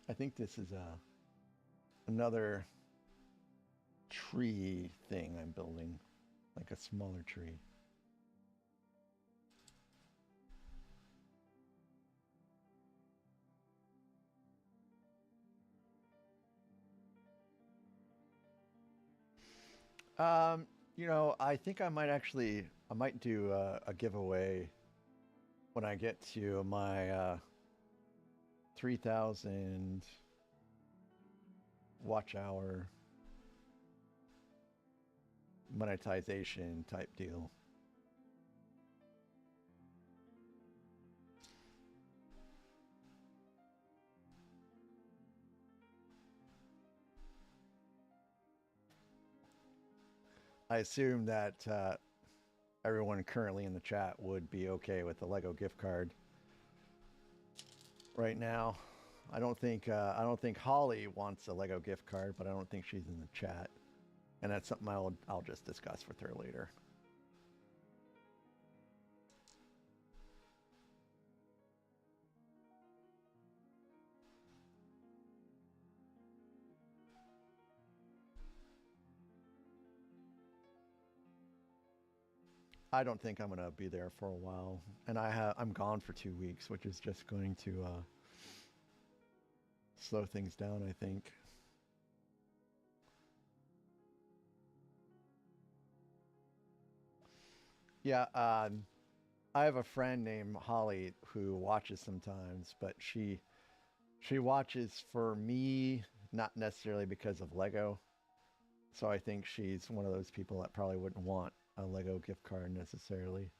I think this is another tree thing I'm building, like a smaller tree. You know, I think I might do a giveaway when I get to my 3,000 watch hour monetization type deal. I assume that everyone currently in the chat would be okay with the Lego gift card right now. I don't think Holly wants a Lego gift card, but I don't think she's in the chat, and that's something I'll just discuss with her later. I don't think I'm gonna be there for a while, and I'm gone for 2 weeks, which is just going to slow things down, I think. Yeah, I have a friend named Holly who watches sometimes, but she watches for me, not necessarily because of Lego. So I think she's one of those people that probably wouldn't want a Lego gift card necessarily.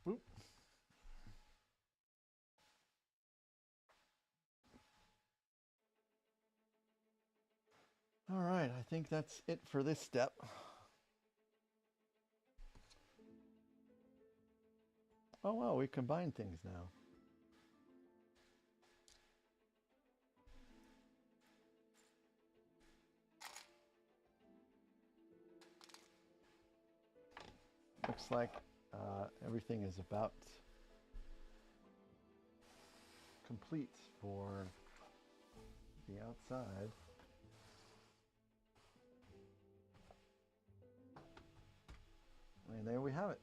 Boop. All right, I think that's it for this step. Oh wow, we combine things now. Looks like everything is about complete for the outside. And there we have it.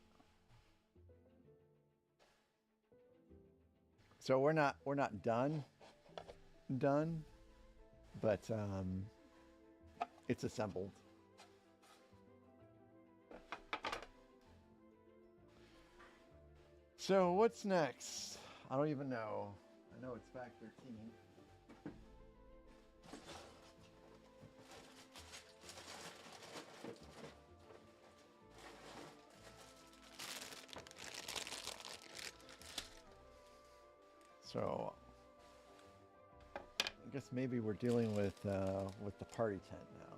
So we're not done, but it's assembled. So what's next? I don't even know. I know it's back 13. So I guess maybe we're dealing with the party tent now.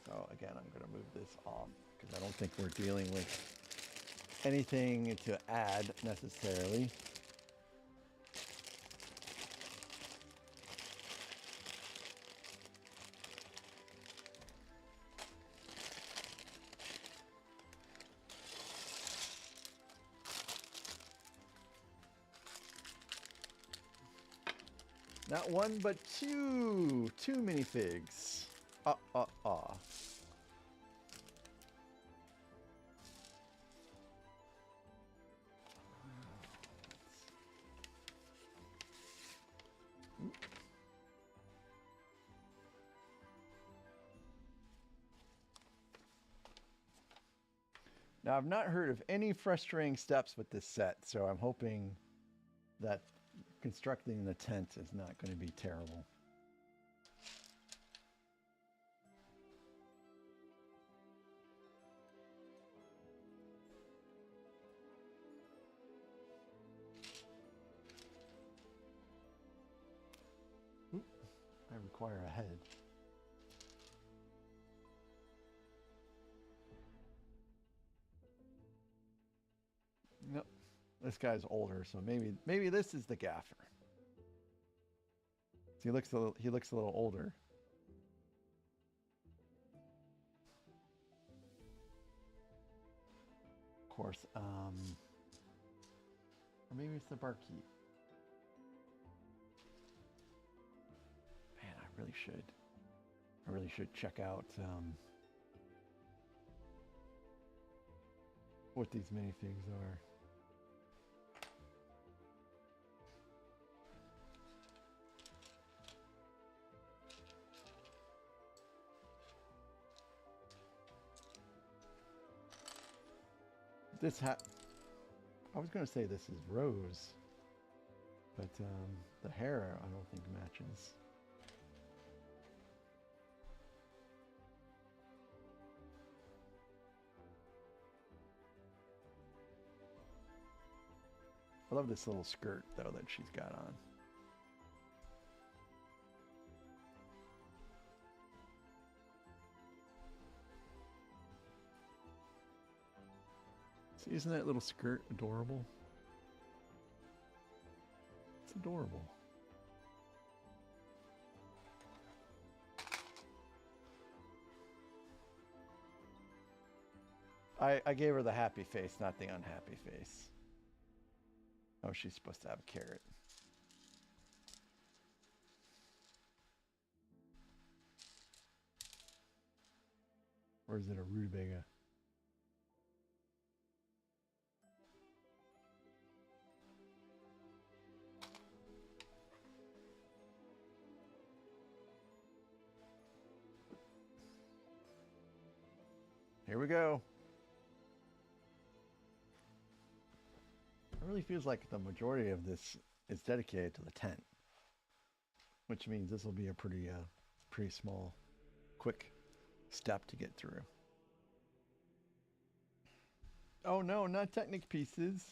So again, I'm going to move this off because I don't think we're dealing with anything to add necessarily. Not one, but two minifigs. Now, I've not heard of any frustrating steps with this set, so I'm hoping that constructing the tent is not going to be terrible. Oop, I require a head. Nope. This guy's older, so maybe this is the gaffer. He looks a little older. Of course, or maybe it's the barkeep. Man, I really should check out what these minifigs are. I was going to say this is Rose, but the hair I don't think matches. I love this little skirt, though, that she's got on. See, isn't that little skirt adorable? It's adorable. I gave her the happy face, not the unhappy face. Oh, she's supposed to have a carrot. Or is it a rutabaga? Here we go. It really feels like the majority of this is dedicated to the tent, which means this will be a pretty small, quick step to get through. Oh no, not Technic pieces.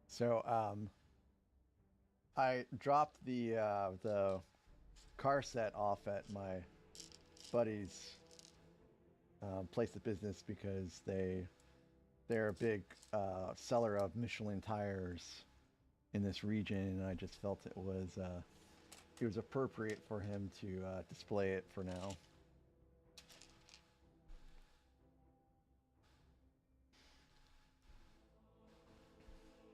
So I dropped the car set off at my buddy's place of business because they're a big seller of Michelin tires in this region, and I just felt it was appropriate for him to display it for now.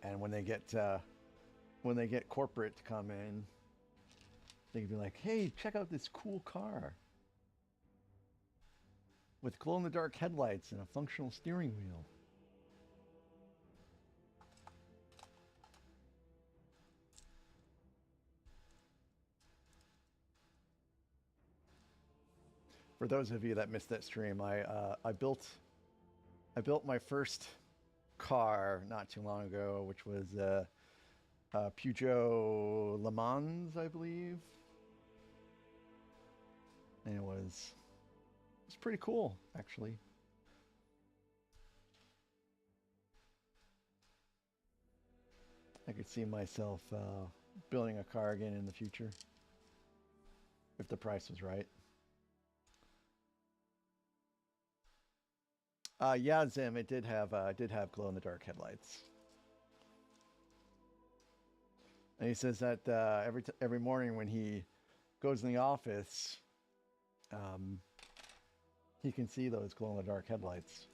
And when they get corporate to come in, they can be like, "Hey, check out this cool car with glow-in-the-dark headlights and a functional steering wheel." For those of you that missed that stream, I built I built my first car not too long ago, which was Peugeot Le Mans, I believe, and it's pretty cool actually. I could see myself building a car again in the future if the price was right. Yeah, Zim, it did have glow in the dark headlights. And he says that every morning when he goes in the office, he can see those glow in the dark headlights.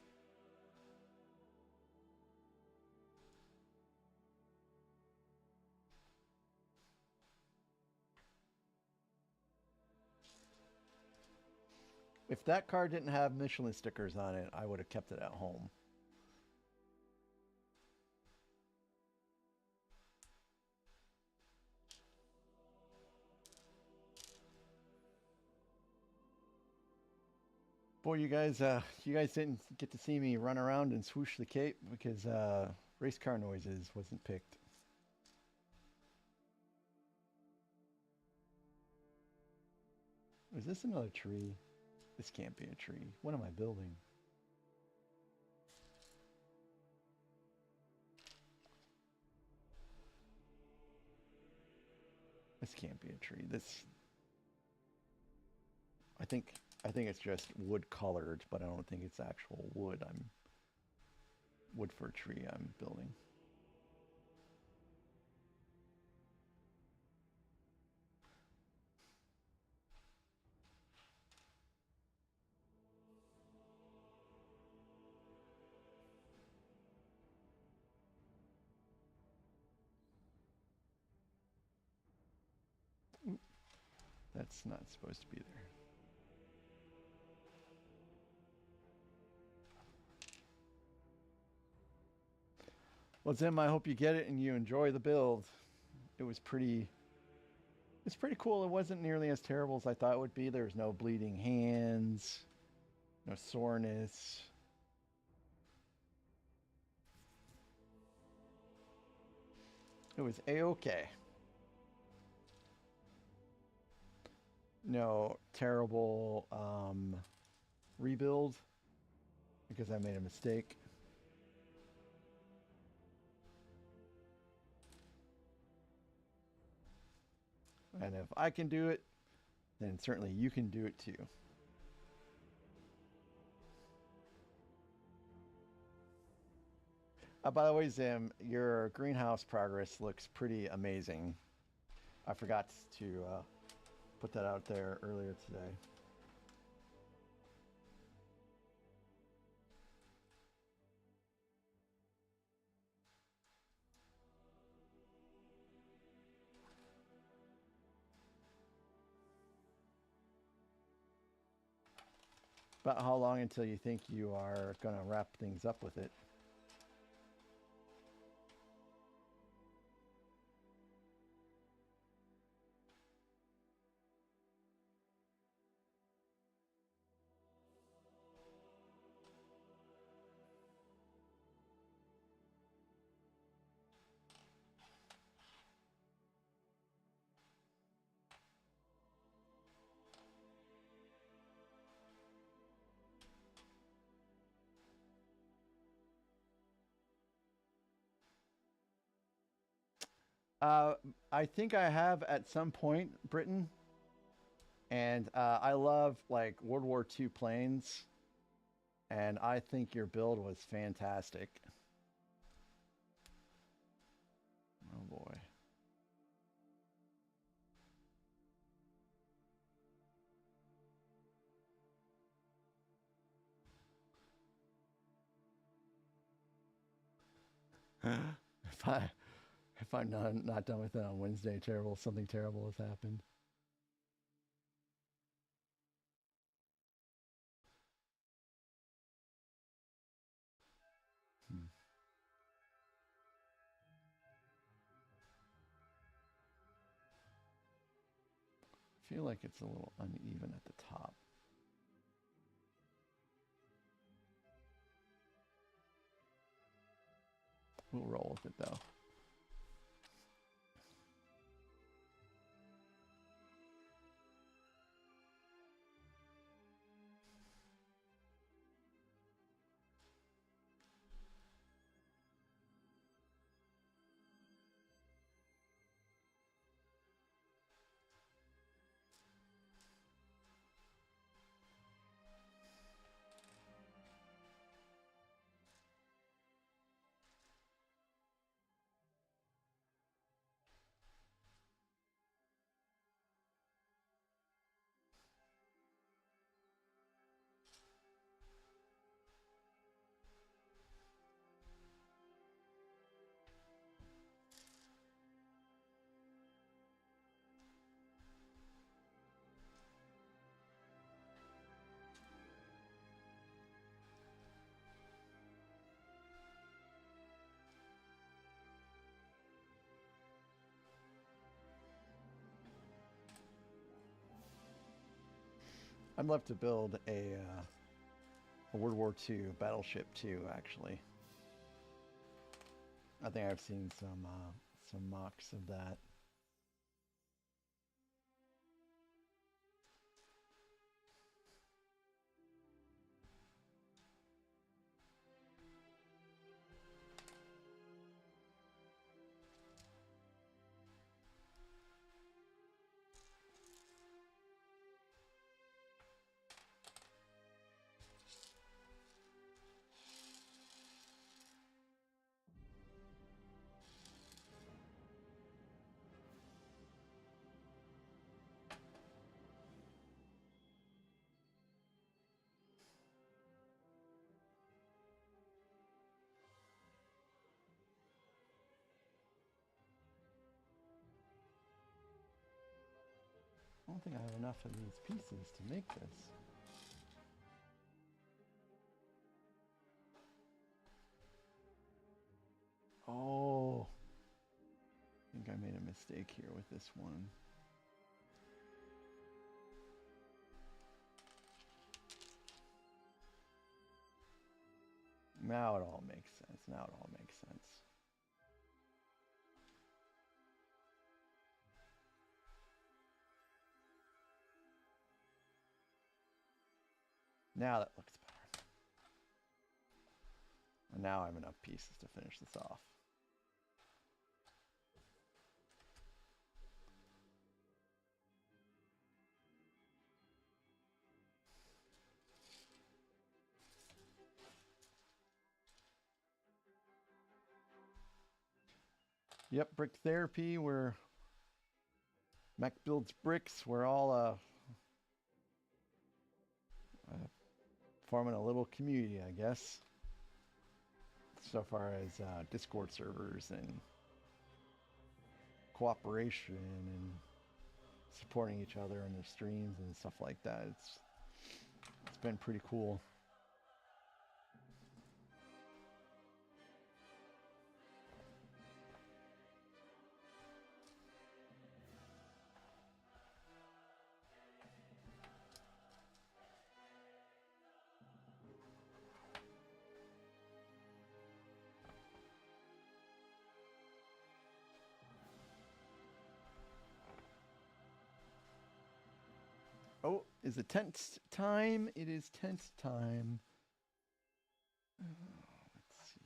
If that car didn't have Michelin stickers on it, I would have kept it at home. Boy, you guys didn't get to see me run around and swoosh the cape because race car noises wasn't picked. Is this another tree? This can't be a tree. What am I building? This can't be a tree. I think it's just wood colored, but I don't think it's actual wood. Wood for a tree I'm building. That's not supposed to be there. Well, Zim, I hope you get it and you enjoy the build. It's pretty cool. It wasn't nearly as terrible as I thought it would be. There's no bleeding hands, no soreness. It was a-okay. No terrible rebuild because I made a mistake. And if I can do it, then certainly you can do it too. By the way, Zim, your greenhouse progress looks pretty amazing. I forgot to put that out there earlier today. About how long until you think you are going to wrap things up with it? I think I have at some point, Britain, and I love like World War II planes, and I think your build was fantastic. Oh boy. if I if I'm not done with it on Wednesday, something terrible has happened. Hmm. I feel like it's a little uneven at the top. We'll roll with it though. I'd love to build a World War II battleship too, actually. I think I've seen some mocks of that. I don't think I have enough of these pieces to make this. Oh, I think I made a mistake here with this one. Now it all makes sense. Now it all makes sense. Now that looks better. And now I have enough pieces to finish this off. Yep, brick therapy, where Mac builds bricks. We're all forming a little community, I guess, so far as Discord servers and cooperation and supporting each other in their streams and stuff like that. It's been pretty cool. Oh, is it tent time? It is tent time. Let's see.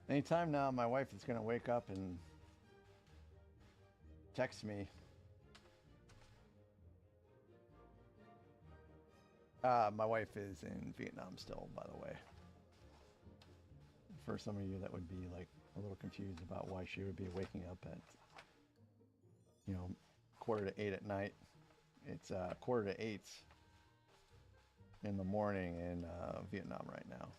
Anytime now, my wife is going to wake up and text me. My wife is in Vietnam still, by the way. For some of you that would be like a little confused about why she would be waking up at, 7:45 at night. It's 7:45 in the morning in Vietnam right now.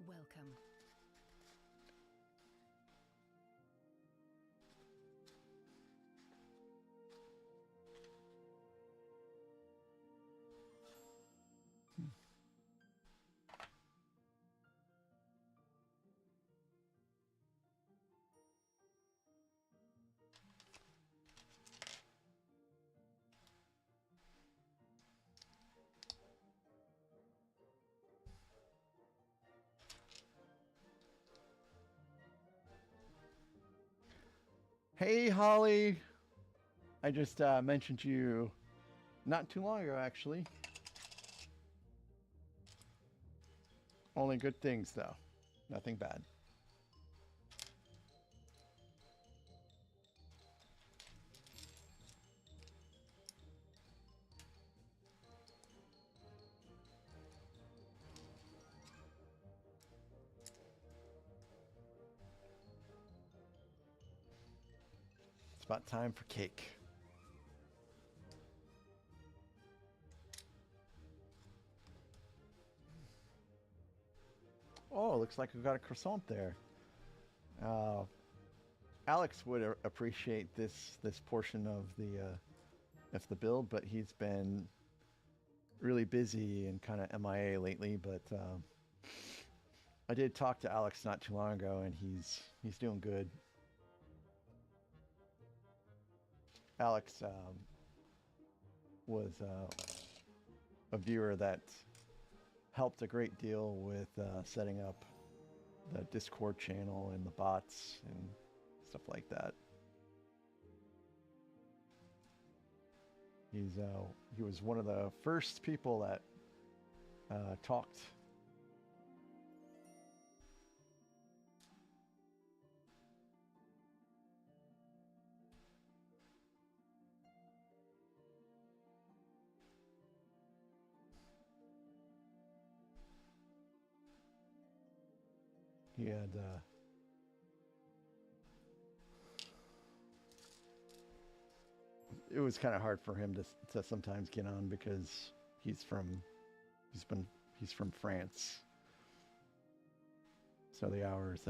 Welcome. Hey, Holly. I just mentioned to you not too long ago, actually. Only good things, though. Nothing bad. It's about time for cake. Oh, looks like we've got a croissant there. Alex would appreciate this portion of the build, but he's been really busy and kind of MIA lately. But I did talk to Alex not too long ago, and he's doing good. Alex was a viewer that helped a great deal with setting up the Discord channel and the bots and stuff like that. He was one of the first people that talked. He had it was kind of hard for him to sometimes get on because he's from France, so the hours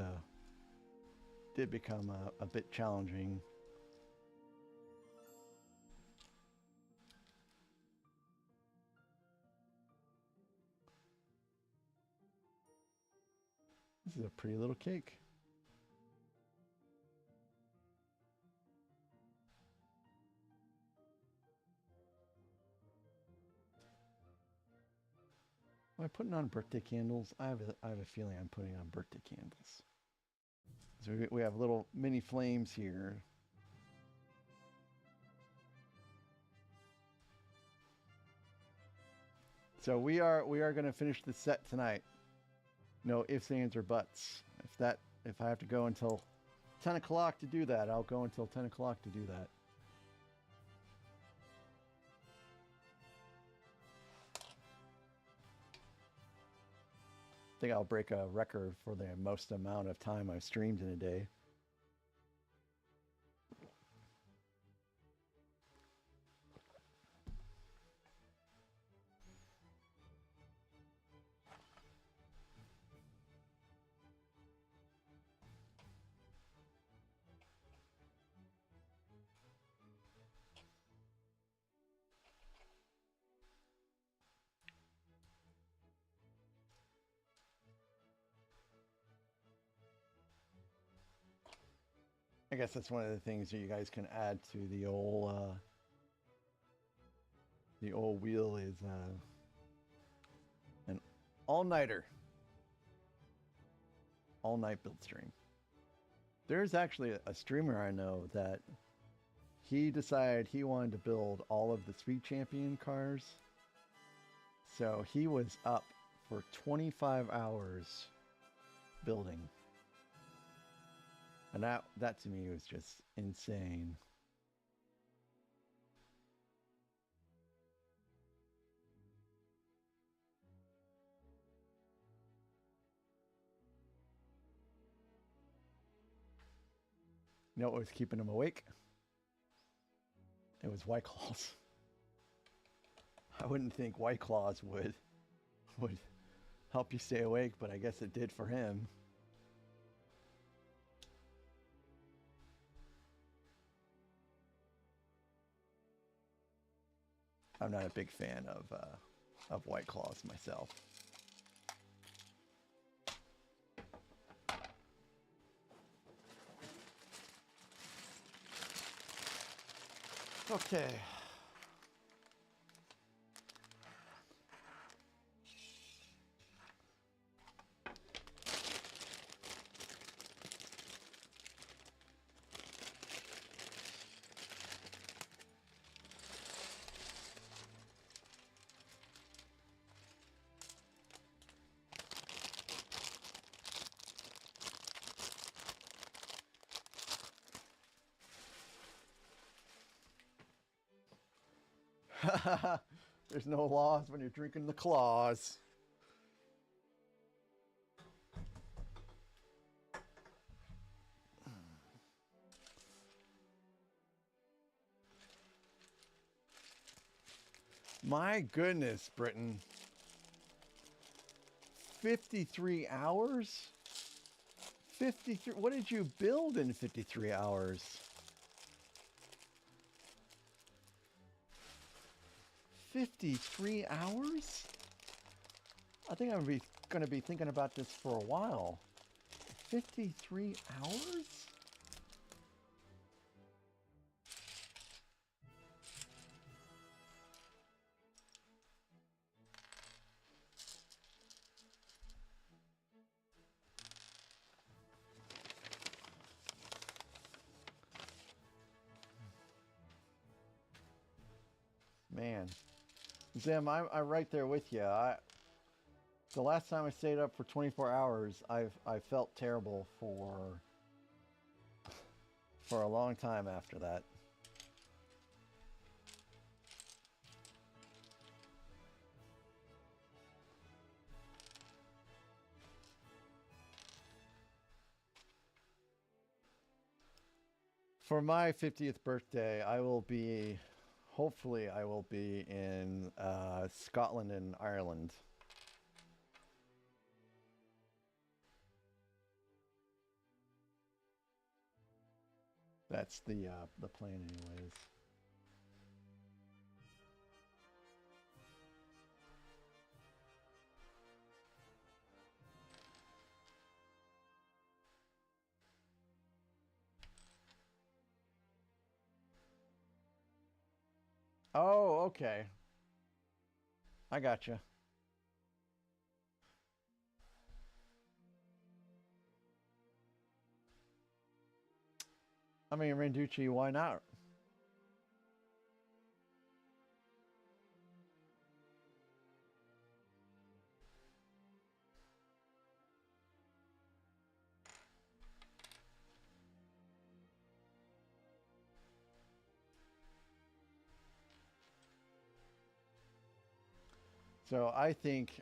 did become a bit challenging. This is a pretty little cake. Am I putting on birthday candles? I have a feeling I'm putting on birthday candles. So we have little mini flames here. So we are going to finish the set tonight. No ifs, ands, or buts. If I have to go until 10 o'clock to do that, I'll go until 10 o'clock to do that. I think I'll break a record for the most amount of time I've streamed in a day. I guess that's one of the things that you guys can add to the old wheel is an all-nighter, all-night build stream. There's actually a streamer I know that he decided he wanted to build all of the Speed Champion cars. So he was up for 25 hours building. And that to me was just insane. You know what was keeping him awake? It was White Claws. I wouldn't think White Claws would help you stay awake, but I guess it did for him. I'm not a big fan of White Claws myself. Okay. There's no laws when you're drinking the claws. My goodness, Britain. 53 hours? 53. What did you build in 53 hours? 53 hours? I think I'm going to be thinking about this for a while. 53 hours? Man. Zim, I'm right there with you. The last time I stayed up for 24 hours, I felt terrible for a long time after that. For my 50th birthday, hopefully I will be in Scotland and Ireland. That's the plan anyways. Oh, okay. I gotcha. I mean, Randucci, why not? So I think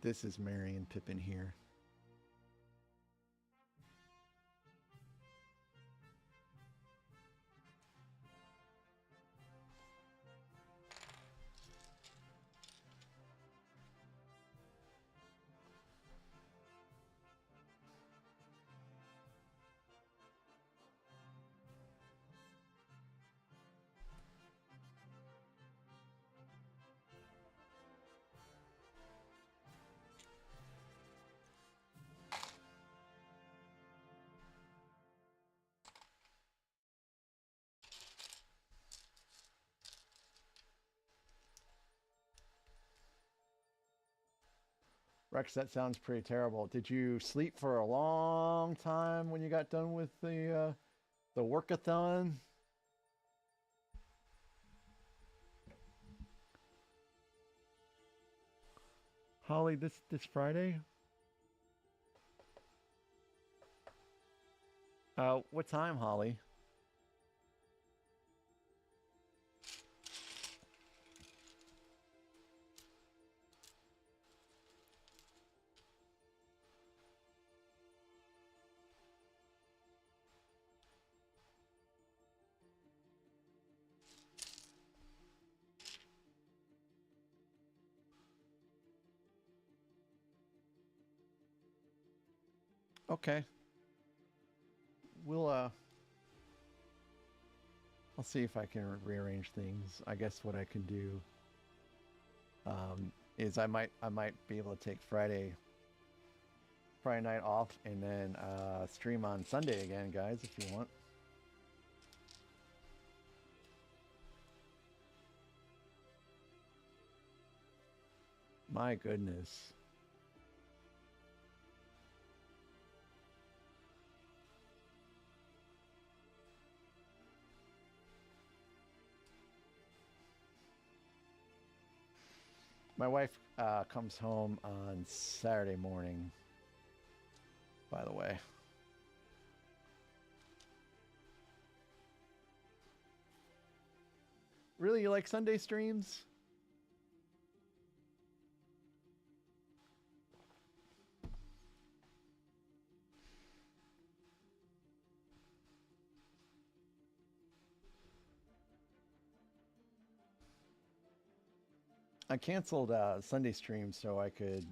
this is Merry and Pippin here. Rex, that sounds pretty terrible. Did you sleep for a long time when you got done with the workathon? Holly, this Friday? What time, Holly? Okay. We'll I'll see if I can rearrange things. I guess what I can do is I might be able to take Friday night off and then stream on Sunday again, guys, if you want. My goodness. My wife comes home on Saturday morning, by the way. Really, you like Sunday streams? I canceled Sunday streams so I could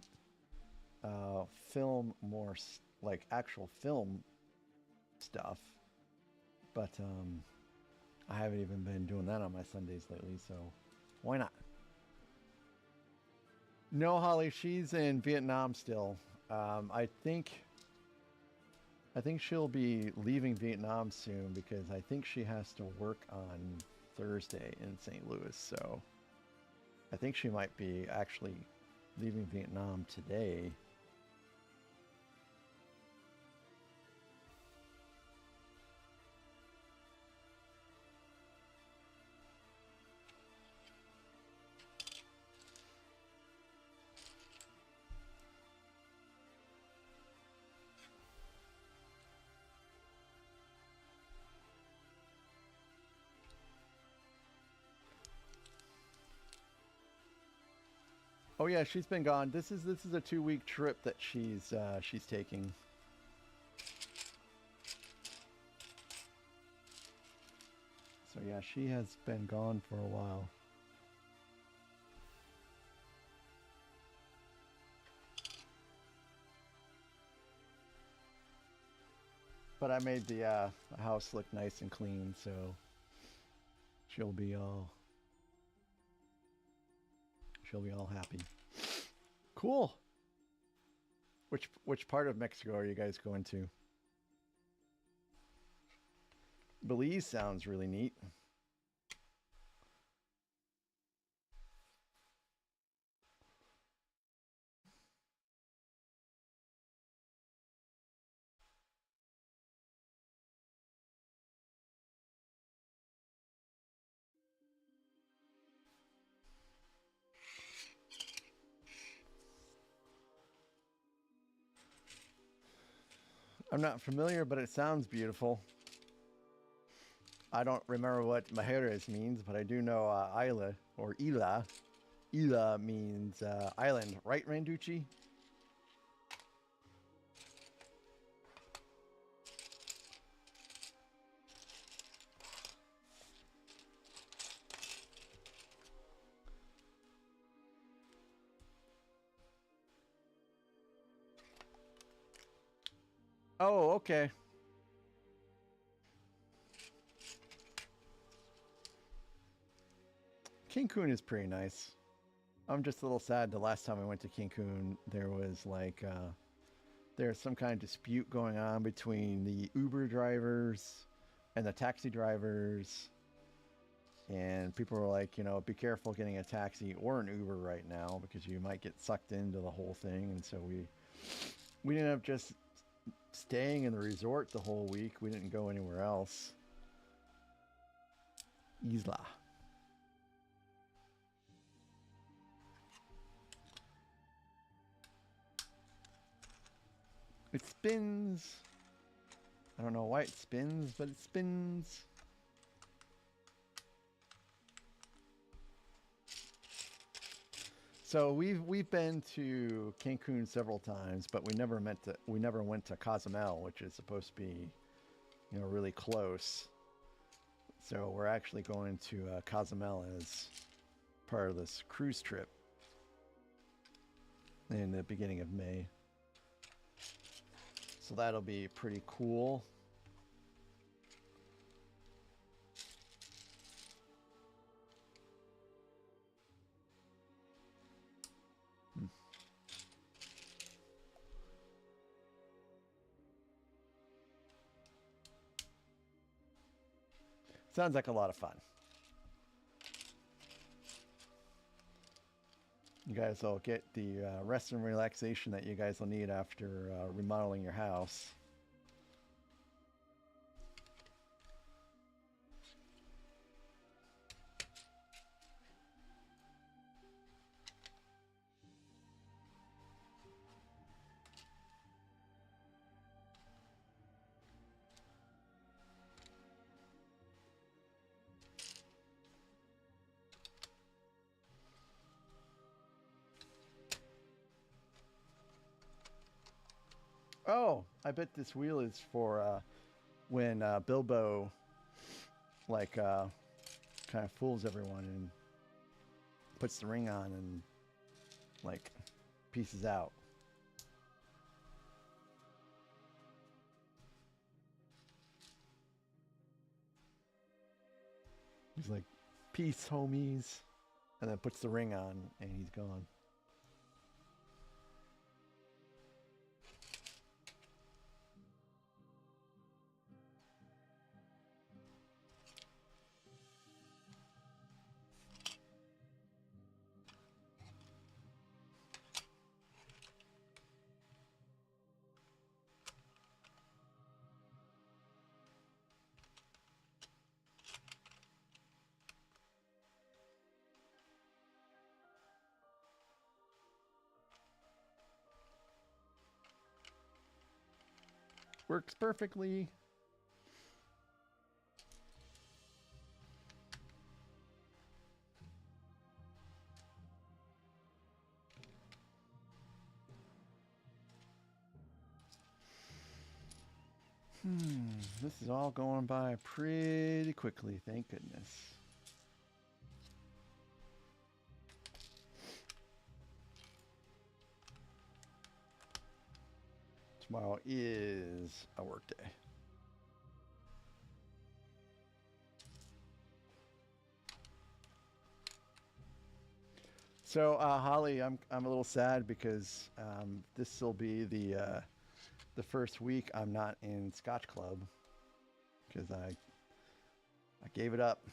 film more like actual film stuff, but I haven't even been doing that on my Sundays lately, so why not? No, Holly, she's in Vietnam still. I think she'll be leaving Vietnam soon because I think she has to work on Thursday in St. Louis, so I think she might be actually leaving Vietnam today. Oh yeah, she's been gone. This is a 2-week trip that she's taking. So yeah, she has been gone for a while. But I made the house look nice and clean, so she'll be all happy. Cool. Which part of Mexico are you guys going to? Belize sounds really neat. I'm not familiar, but it sounds beautiful. I don't remember what Mujeres means, but I do know Isla or Ila. Ila means island, right, Randucci? Oh, okay. Cancun is pretty nice. I'm just a little sad the last time I went to Cancun, there was like, there's some kind of dispute going on between the Uber drivers and the taxi drivers. And people were like, you know, be careful getting a taxi or an Uber right now because you might get sucked into the whole thing. And so we ended up just staying in the resort the whole week. We didn't go anywhere else. Isla. It spins. I don't know why it spins, but it spins. So we've been to Cancun several times, but we never went to Cozumel, which is supposed to be, you know, really close. So we're actually going to Cozumel as part of this cruise trip in the beginning of May. So that'll be pretty cool. Sounds like a lot of fun. You guys will get the rest and relaxation that you guys will need after remodeling your house. Oh, I bet this wheel is for when Bilbo, like, kind of fools everyone and puts the ring on and, like, pieces out. He's like, peace, homies, and then puts the ring on and he's gone. Works perfectly. This is all going by pretty quickly, thank goodness. Tomorrow is a work day. So Holly, I'm a little sad because this will be the first week I'm not in Scotch Club because I gave it up.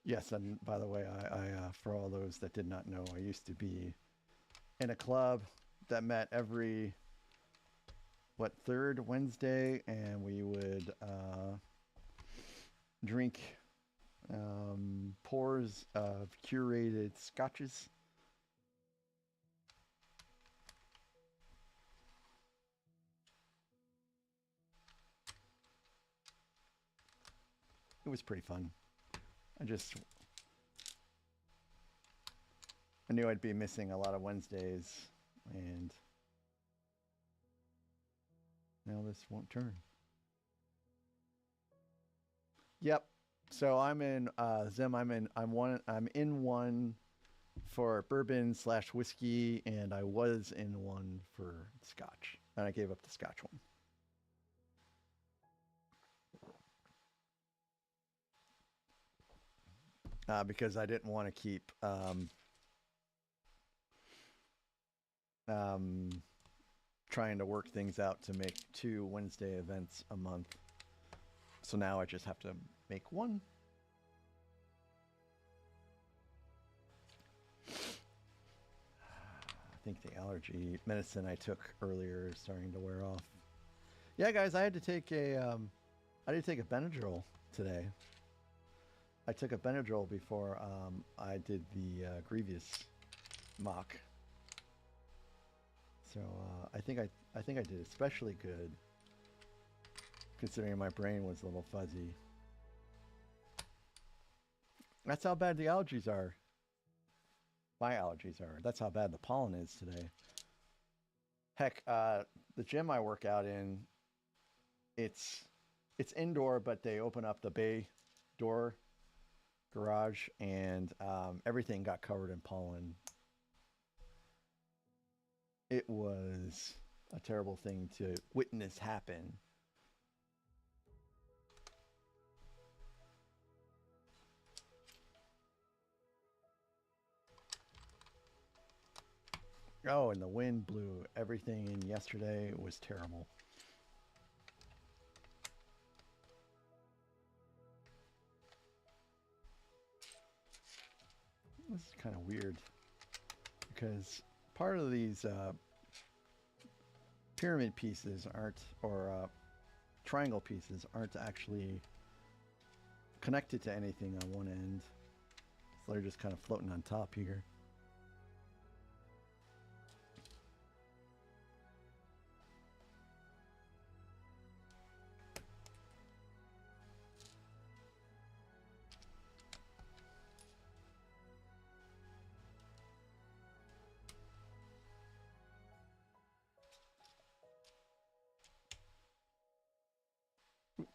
Yes, and by the way, I for all those that did not know, I used to be in a club that met every third Wednesday, and we would drink pours of curated scotches. It was pretty fun. I knew I'd be missing a lot of Wednesdays, and now this won't turn. Yep. So I'm in Zim. I'm in one for bourbon / whiskey, and I was in one for Scotch, and I gave up the Scotch one. Because I didn't want to keep trying to work things out to make 2 Wednesday events a month. So now I just have to make one. I think the allergy medicine I took earlier is starting to wear off. Yeah, guys, I had to take a Benadryl today. I took a Benadryl before I did the Grievous mock. So I think I did especially good, considering my brain was a little fuzzy. That's how bad the allergies are. My allergies are. That's how bad the pollen is today. Heck, the gym I work out in, it's indoor, but they open up the bay door garage, and everything got covered in pollen. It was a terrible thing to witness happen. Oh, and the wind blew everything in yesterday. It was terrible. This is kind of weird, because part of these pyramid pieces aren't, or triangle pieces aren't actually connected to anything on one end. So they're just kind of floating on top here.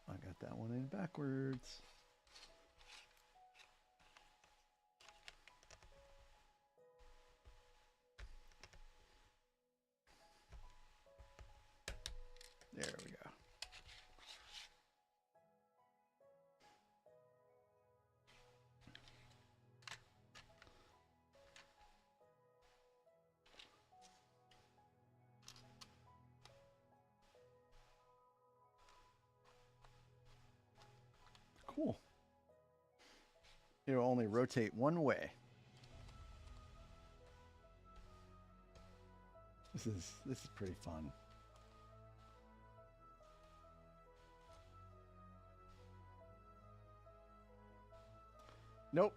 I got that one in backwards. There we go. Cool. It'll only rotate one way. This is pretty fun. Nope.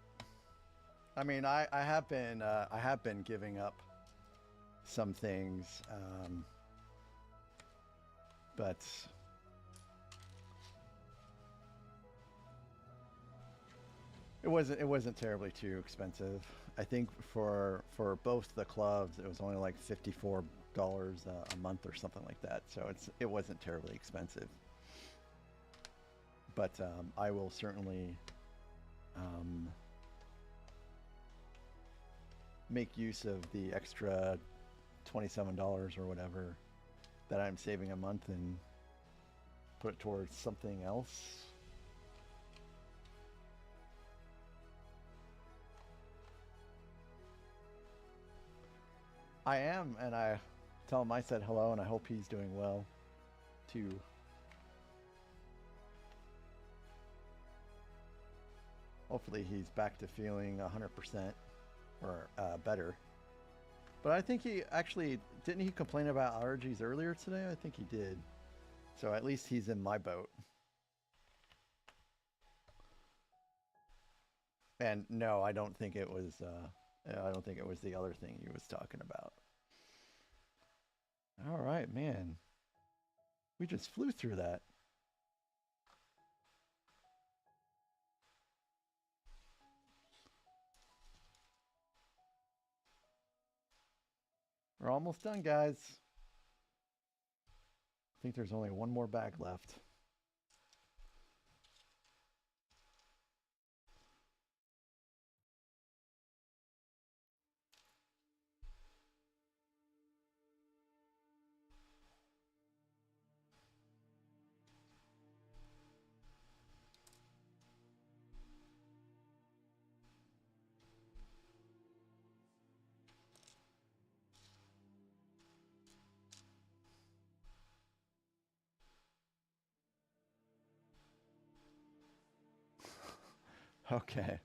I mean, I have been giving up some things, but it wasn't terribly too expensive. I think for both the clubs, it was only like $54 a month or something like that. So it wasn't terribly expensive. But I will certainly make use of the extra $27 or whatever that I'm saving a month and put it towards something else. I am, and I tell him I said hello, and I hope he's doing well too. Hopefully he's back to feeling 100% or better. But I think he actually, didn't he complain about allergies earlier today? I think he did. So at least he's in my boat. And no, I don't think it was the other thing he was talking about. All right, man. We just flew through that. We're almost done, guys. I think there's only one more bag left. Okay.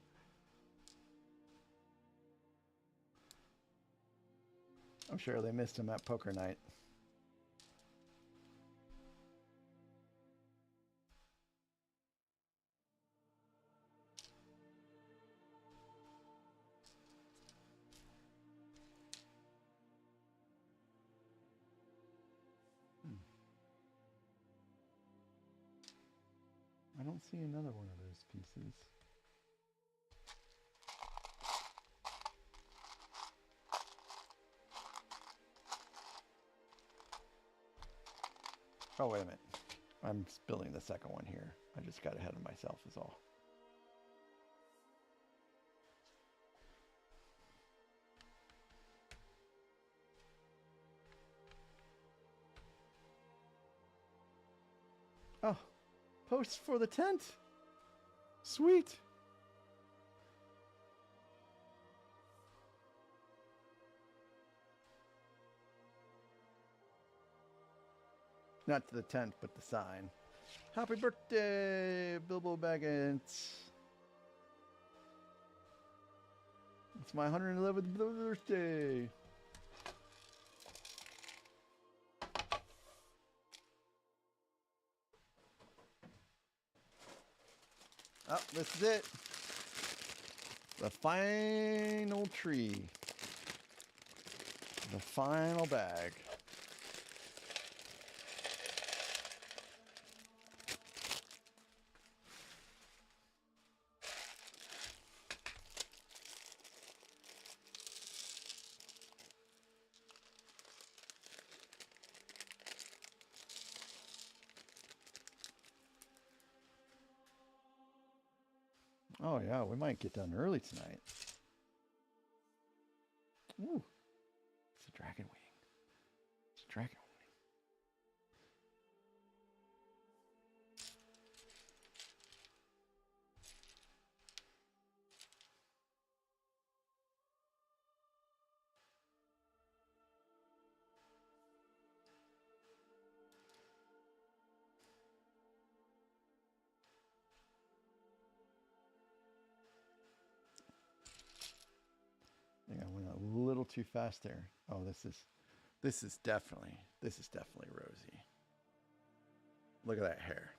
I'm sure they missed him at poker night. I don't see another one of those pieces. Oh, wait a minute. I'm building the second one here. I just got ahead of myself is all. Oh, posts for the tent. Sweet. Not to the tent, but the sign. Happy birthday, Bilbo Baggins. It's my 111th birthday. Oh, this is it. The final tree. The final bag. Oh yeah, we might get done early tonight. Ooh, it's a dragon wing. It's a dragon wing. I think I went a little too fast there. Oh, this is definitely Rosie. Look at that hair.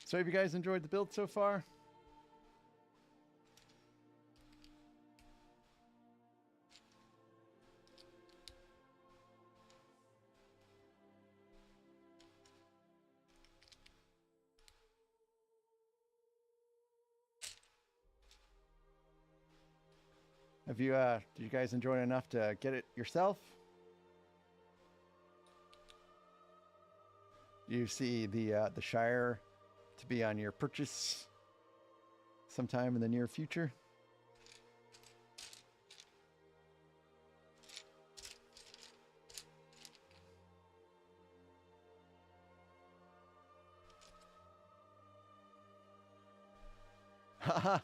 So have you guys enjoyed the build so far? Have you did you guys enjoy it enough to get it yourself? Do you see the Shire to be on your purchase sometime in the near future? Haha.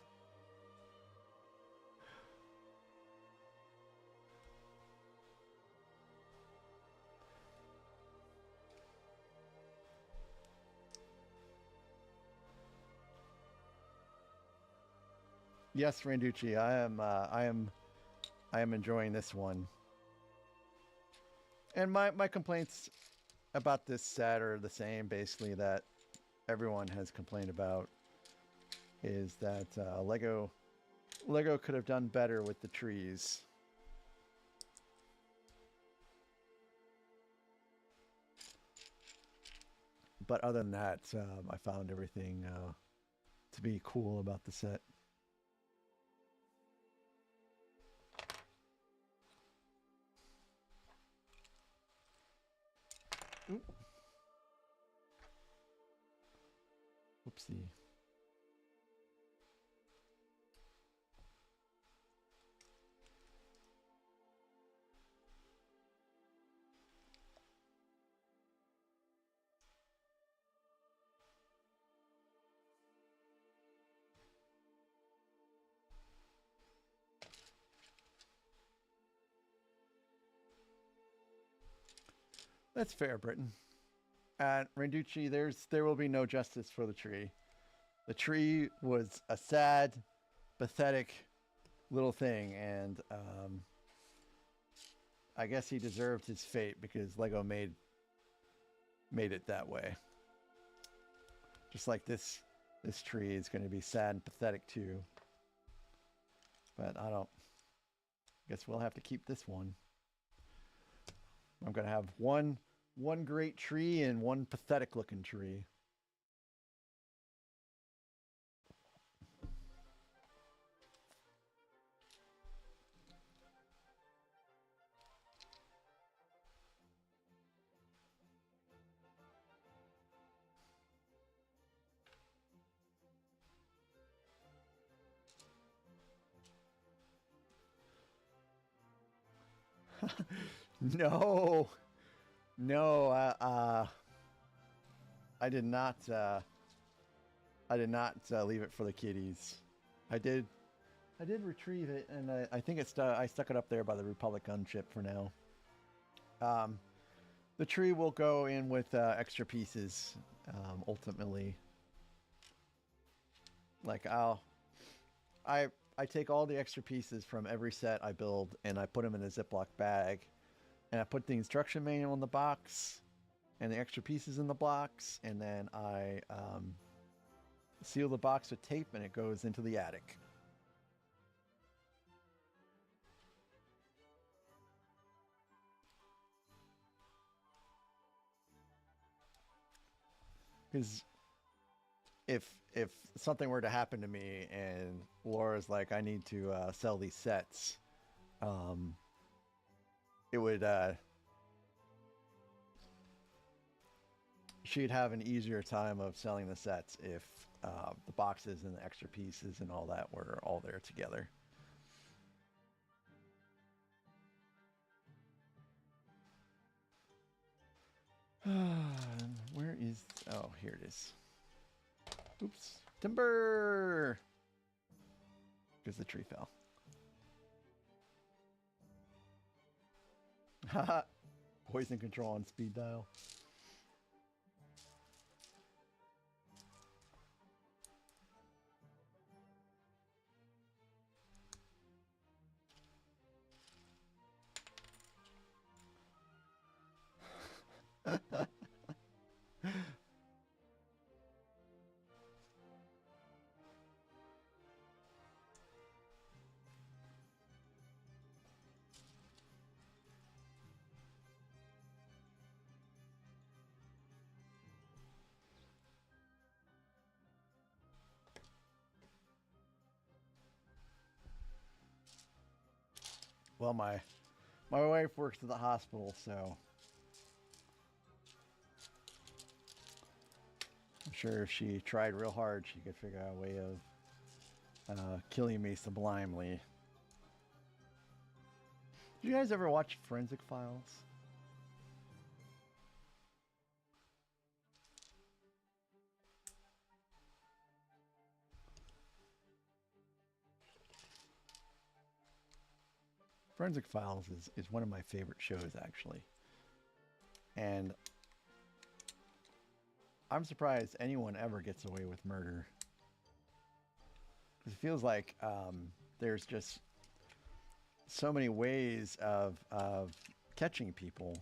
Yes, Randucci, I am enjoying this one. And my complaints about this set are the same, basically, that everyone has complained about, is that Lego could have done better with the trees. But other than that, I found everything to be cool about the set. Oops. Oopsie. That's fair, Britain. At Randucci, there will be no justice for the tree. The tree was a sad, pathetic little thing, and I guess he deserved his fate because Lego made it that way. Just like this tree is going to be sad and pathetic too. But I guess we'll have to keep this one. I'm going to have one great tree and one pathetic looking tree. No, I did not. I did not leave it for the kiddies. I did retrieve it, and I think I stuck it up there by the Republic gunship for now. The tree will go in with extra pieces ultimately. Like I take all the extra pieces from every set I build and I put them in a Ziploc bag, and I put the instruction manual in the box and the extra pieces in the box, and then I seal the box with tape, and it goes into the attic. Because if something were to happen to me and Laura's like, I need to sell these sets, it would she'd have an easier time of selling the sets if the boxes and the extra pieces and all that were all there together. Where is... Oh, here it is. Oops. Timber! Because the tree fell. Haha. Poison control on speed dial. Well, my wife works at the hospital, so I'm sure if she tried real hard, she could figure out a way of killing me sublimely. Did you guys ever watch Forensic Files? Forensic Files is one of my favorite shows, actually. And I'm surprised anyone ever gets away with murder. It feels like there's just so many ways of catching people.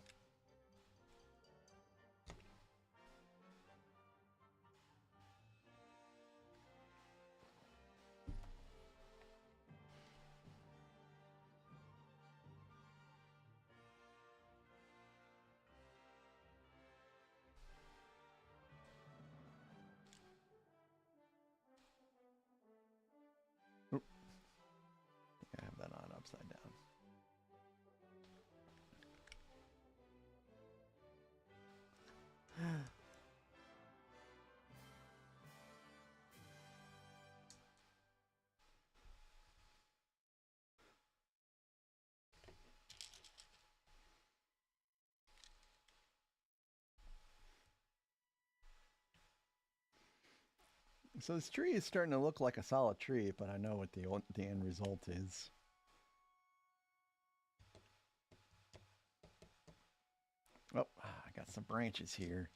Oop. I have that on upside down. So this tree is starting to look like a solid tree, but I know what the end result is. Oh, I got some branches here.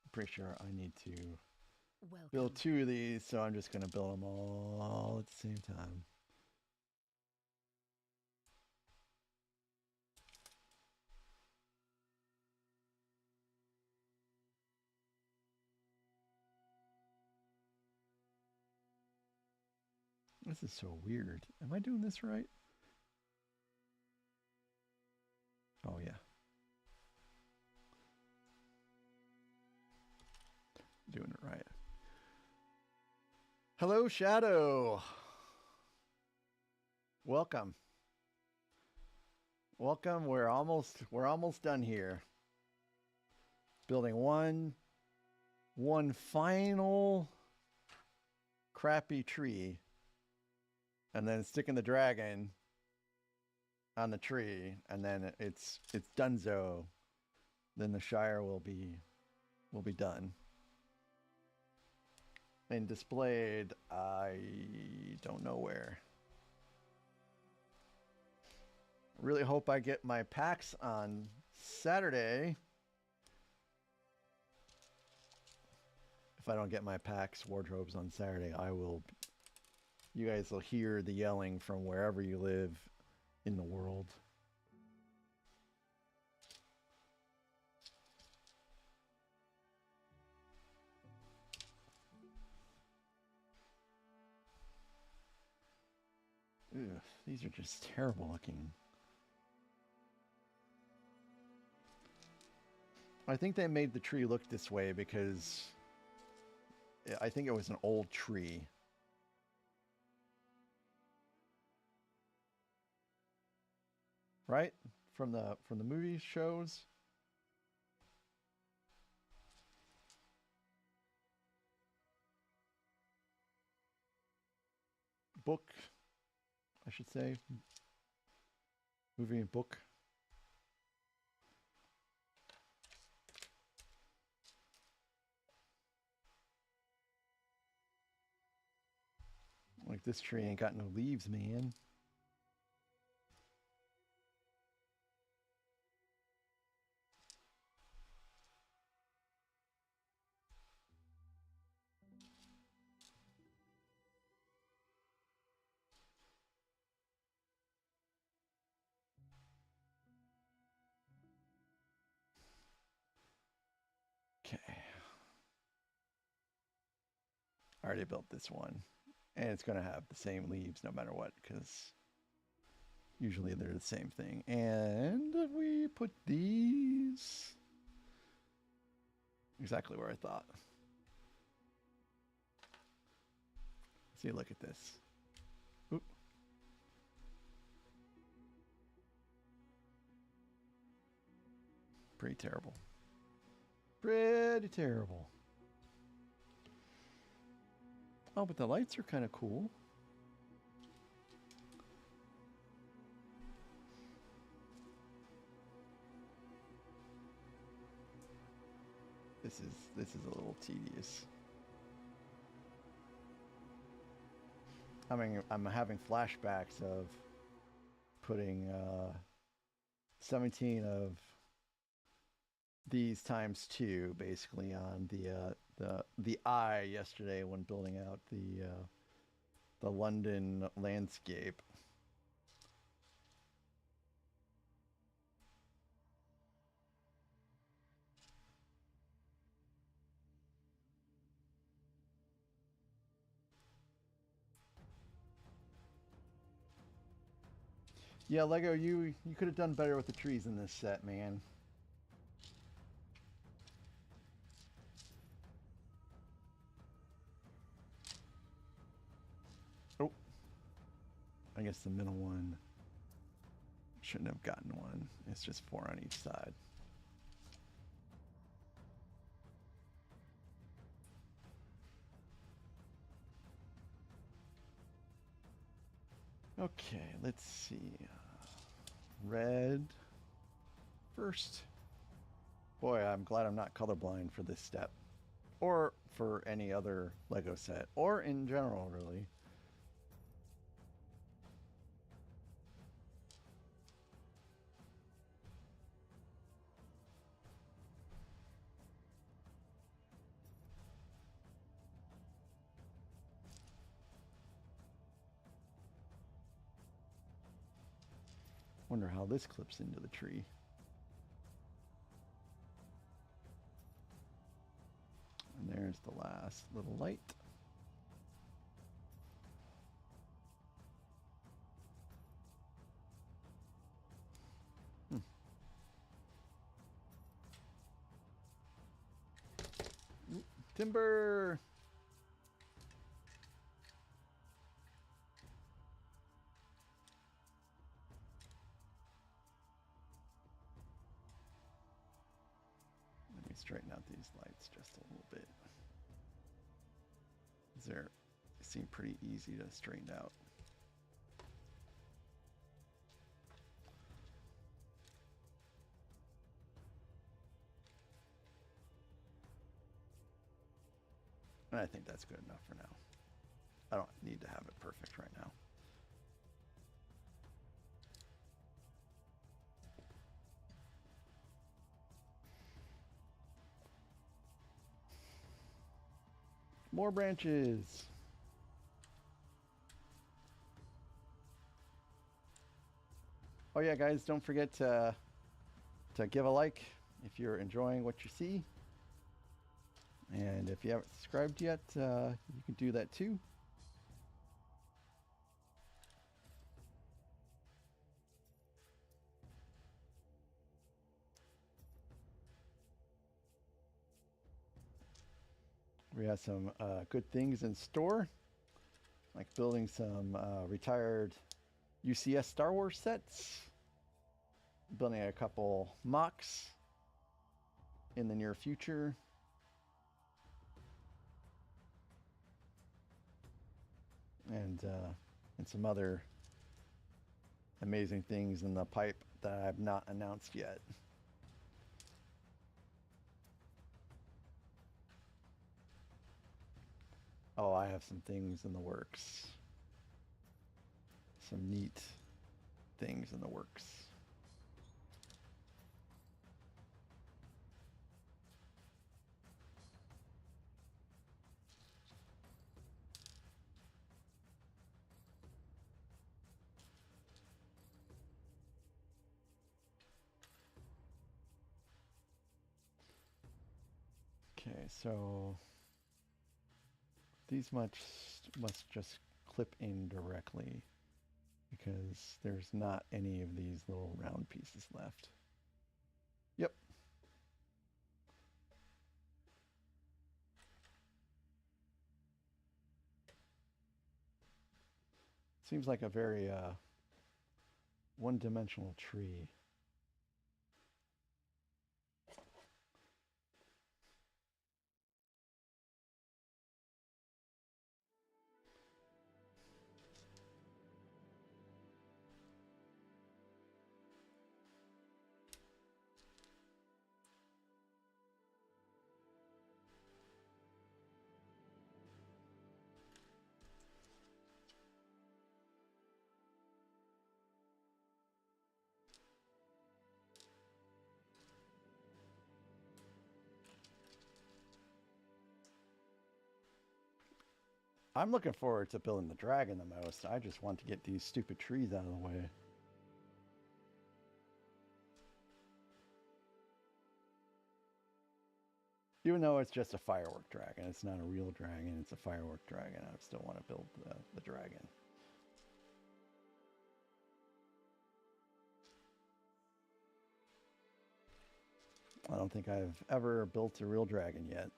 I'm pretty sure I need to build 2 of these, so I'm just going to build them all at the same time. This is so weird. Am I doing this right? Oh, yeah. Doing it right. Hello, Shadow. Welcome. Welcome. We're almost done here. Building one final crappy tree, and then sticking the dragon on the tree, and then it's donezo. Then the Shire will be done. And displayed, I don't know where. Really hope I get my packs on Saturday. If I don't get my packs wardrobes on Saturday, you guys will hear the yelling from wherever you live in the world. Ugh, these are just terrible looking. I think they made the tree look this way because I think it was an old tree. Right? From the movie shows. Book, I should say. Movie and book. Like, this tree ain't got no leaves, man. Okay. I already built this one. And it's going to have the same leaves no matter what, because usually they're the same thing. And we put these exactly where I thought. See, look at this. Oop. Pretty terrible. Pretty terrible. Oh, but the lights are kind of cool. This is a little tedious. I'm having flashbacks of putting 17 of these times 2 basically on the eye yesterday when building out the London landscape. Yeah, Lego, you could have done better with the trees in this set, man. Oh. I guess the middle one shouldn't have gotten one. It's just 4 on each side. Okay, let's see. red first. Boy, I'm glad I'm not colorblind for this step. Or for any other Lego set. Or in general, really. Wonder how this clips into the tree. And there's the last little light. Timber! Let me straighten out these lights just a little bit. They seem pretty easy to straighten out. And I think that's good enough for now. I don't need to have it perfect right now. More branches. Oh yeah, guys, don't forget to give a like if you're enjoying what you see. And if you haven't subscribed yet, you can do that too. We have some good things in store, like building some retired UCS Star Wars sets, building a couple mocks in the near future. And some other amazing things in the pipe that I've not announced yet. Oh, I have some things in the works. Some neat things in the works. Okay, so these must just clip in directly because there's not any of these little round pieces left. Yep. Seems like a very one-dimensional tree. I'm looking forward to building the dragon the most. I just want to get these stupid trees out of the way. Even though it's just a firework dragon, it's not a real dragon, it's a firework dragon. I still want to build the dragon. I don't think I've ever built a real dragon yet.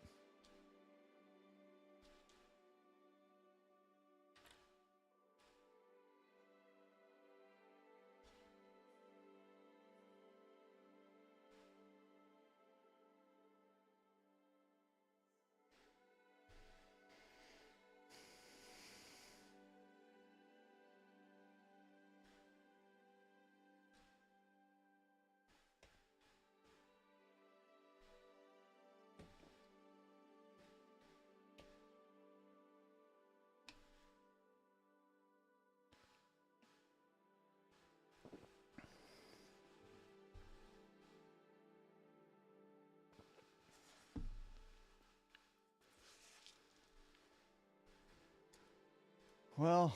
Well,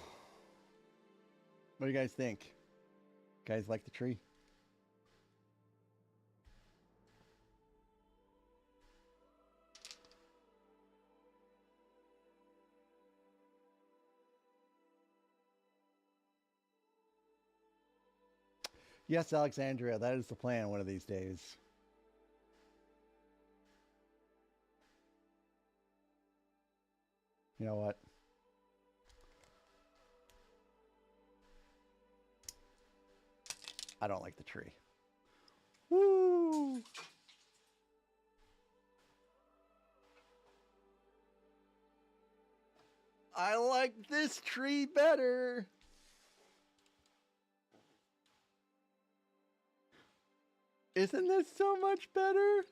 what do you guys think? Guys like the tree? Yes, Alexandria, that is the plan one of these days. You know what? I don't like the tree. Woo! I like this tree better. Isn't this so much better?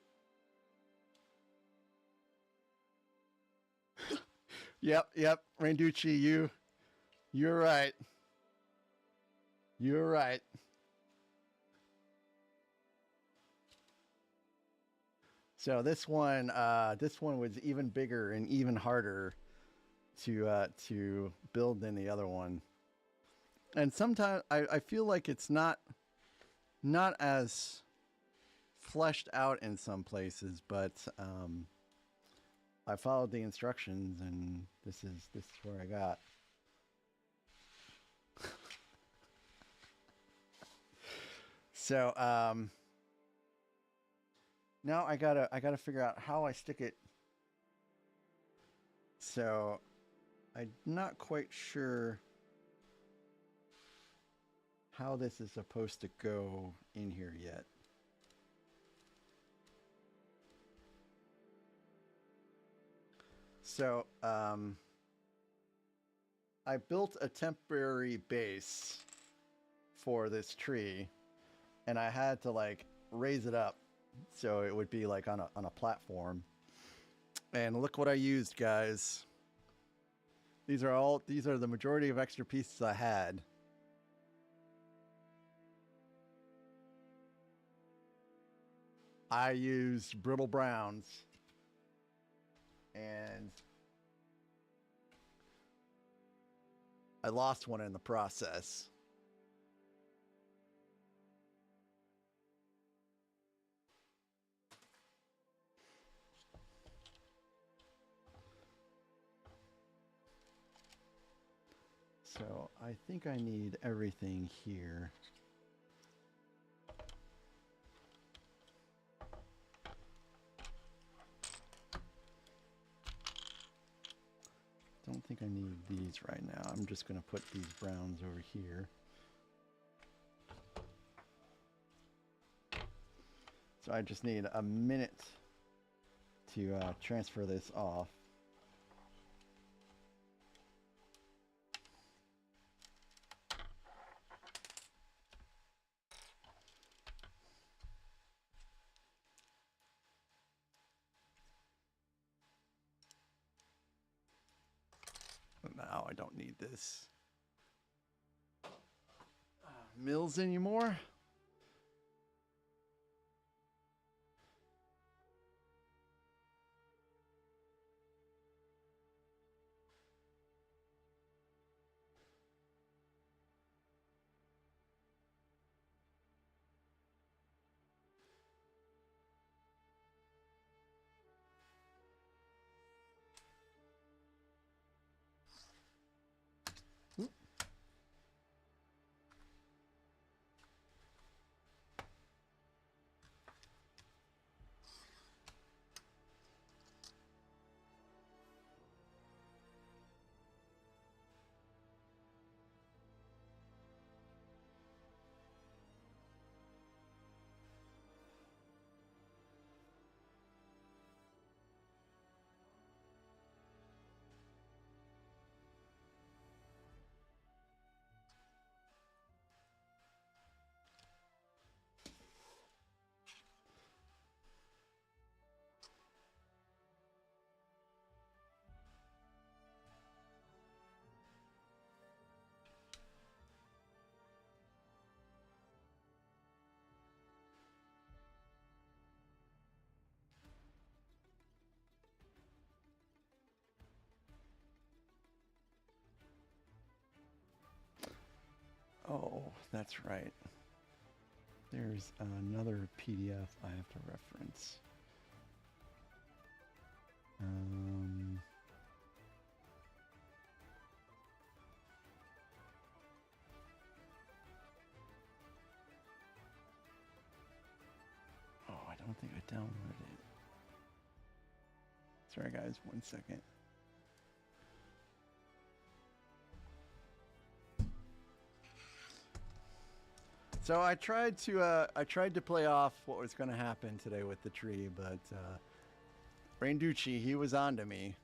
Yep. Randucci, you're right. You're right. So this one was even bigger and even harder to build than the other one. And sometimes I feel like it's not as fleshed out in some places, but I followed the instructions, and this is where I got. So now I gotta figure out how I stick it. So I'm not quite sure how this is supposed to go in here yet. So I built a temporary base for this tree, and I had to like raise it up so it would be like on a platform. And look what I used, guys. These are the majority of extra pieces I had. I used brittle browns, and I lost one in the process. So I think I need everything here. Don't think I need these right now. I'm just going to put these browns over here. So I just need a minute to transfer this off. Now I don't need this mills anymore. Oh, that's right. There's another PDF I have to reference. Oh, I don't think I downloaded it. Sorry guys, 1 second. So I tried to play off what was going to happen today with the tree, but Randucci, he was on to me.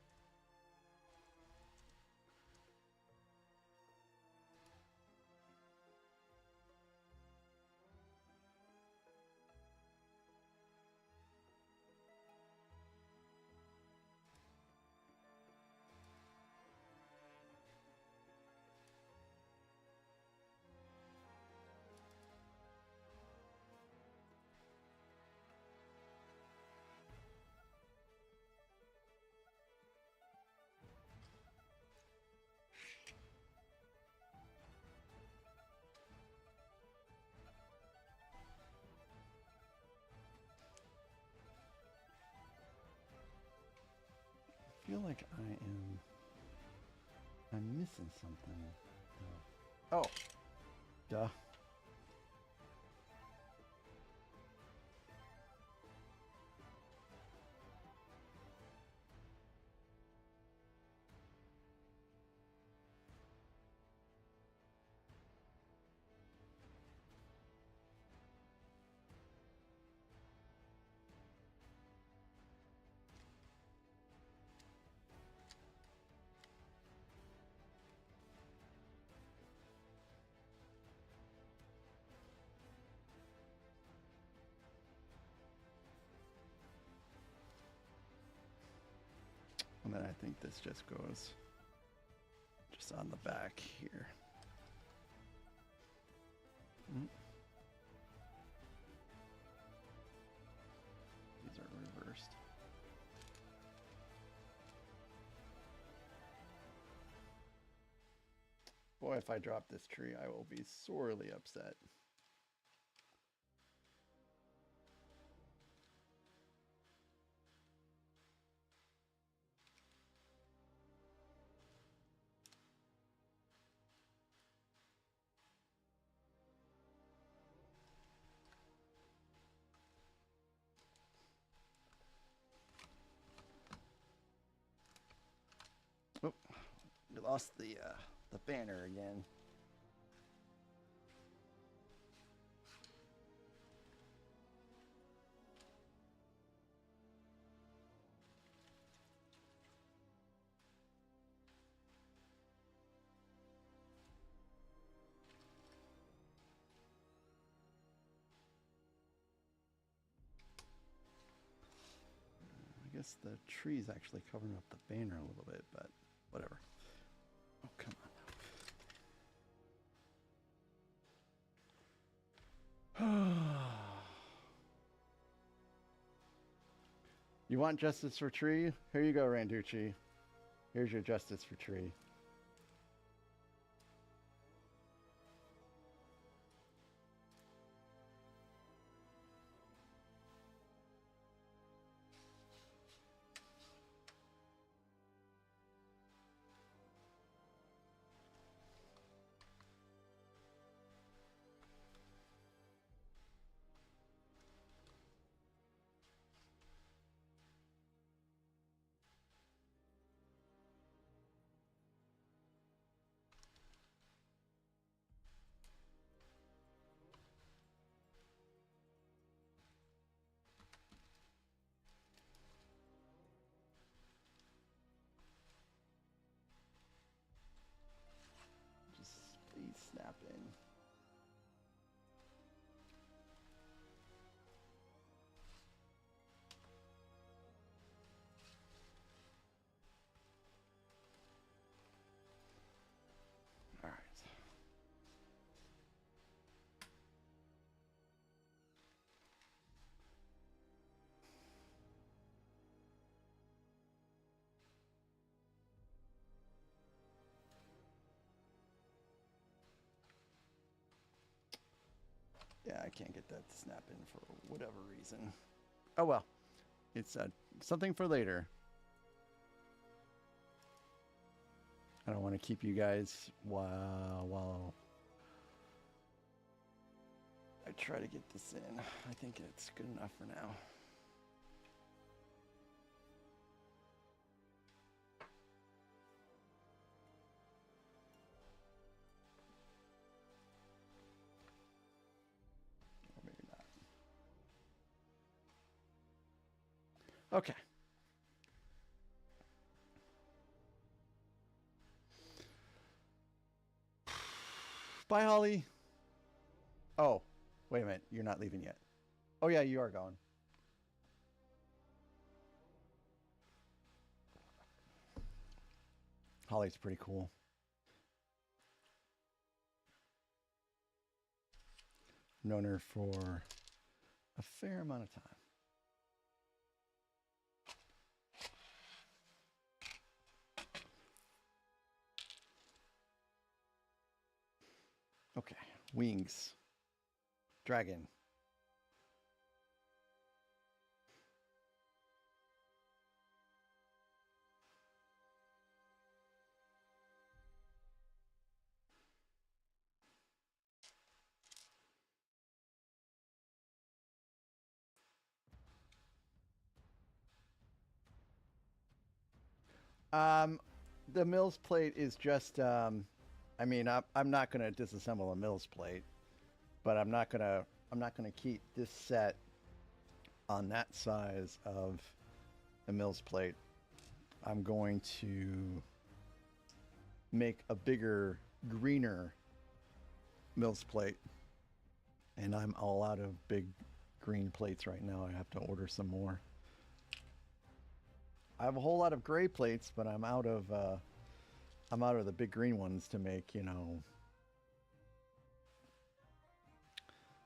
I feel like I'm missing something. Oh, duh. And then I think this just goes just on the back here. These are reversed. Boy, if I drop this tree, I will be sorely upset. Oh, we lost the banner again. I guess the tree's actually covering up the banner a little bit, but whatever. Oh, come on. You want justice for tree? Here you go, Randucci. Here's your justice for tree. Yeah, I can't get that to snap in for whatever reason. Oh well, it's something for later. I don't want to keep you guys while I try to get this in. I think it's good enough for now. Or maybe not. Okay. Bye, Holly. Oh, wait a minute. You're not leaving yet. Oh, yeah, you are going. Holly's pretty cool. Known her for a fair amount of time. Okay, wings. Dragon. The Mills plate is just, I mean, I'm not gonna disassemble a Mills plate, but I'm not gonna keep this set on that size of a Mills plate. I'm going to make a bigger, greener Mills plate, and I'm all out of big green plates right now. I have to order some more. I have a whole lot of gray plates, but I'm out of the big green ones to make, you know,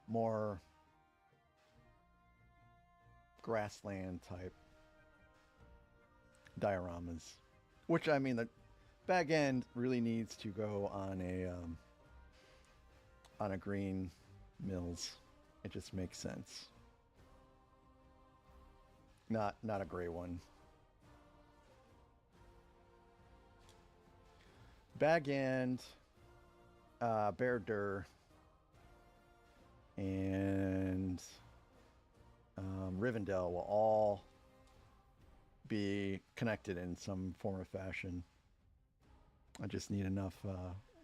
more grassland type dioramas. Which, I mean, the back end really needs to go on a green Mills. It just makes sense. Not a gray one. Bag end, Bear Dur, and Rivendell will all be connected in some form or fashion. I just need enough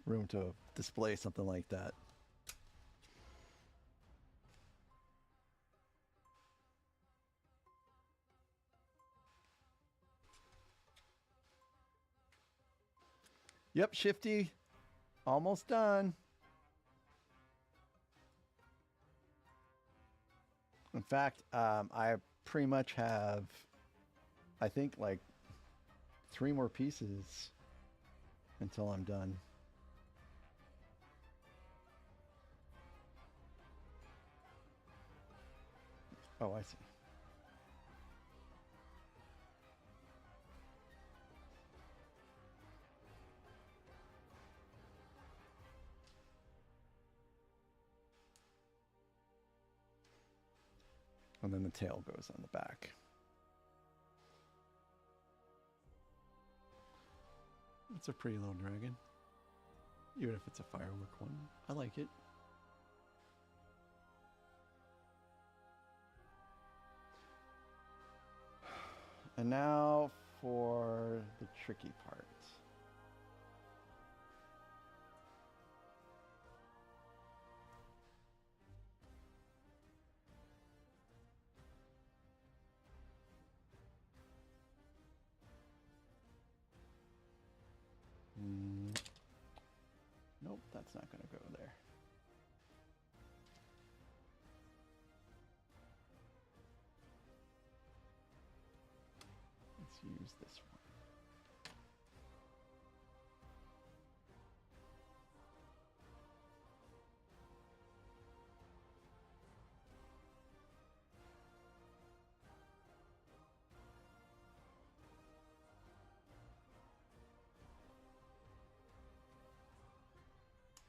room to display something like that. Yep, Shifty, almost done. In fact, I pretty much have, I think, like 3 more pieces until I'm done. Oh, I see. And then the tail goes on the back. It's a pretty little dragon. Even if it's a firework one. I like it. And now for the tricky part. Nope, that's not going to go there. Let's use this one.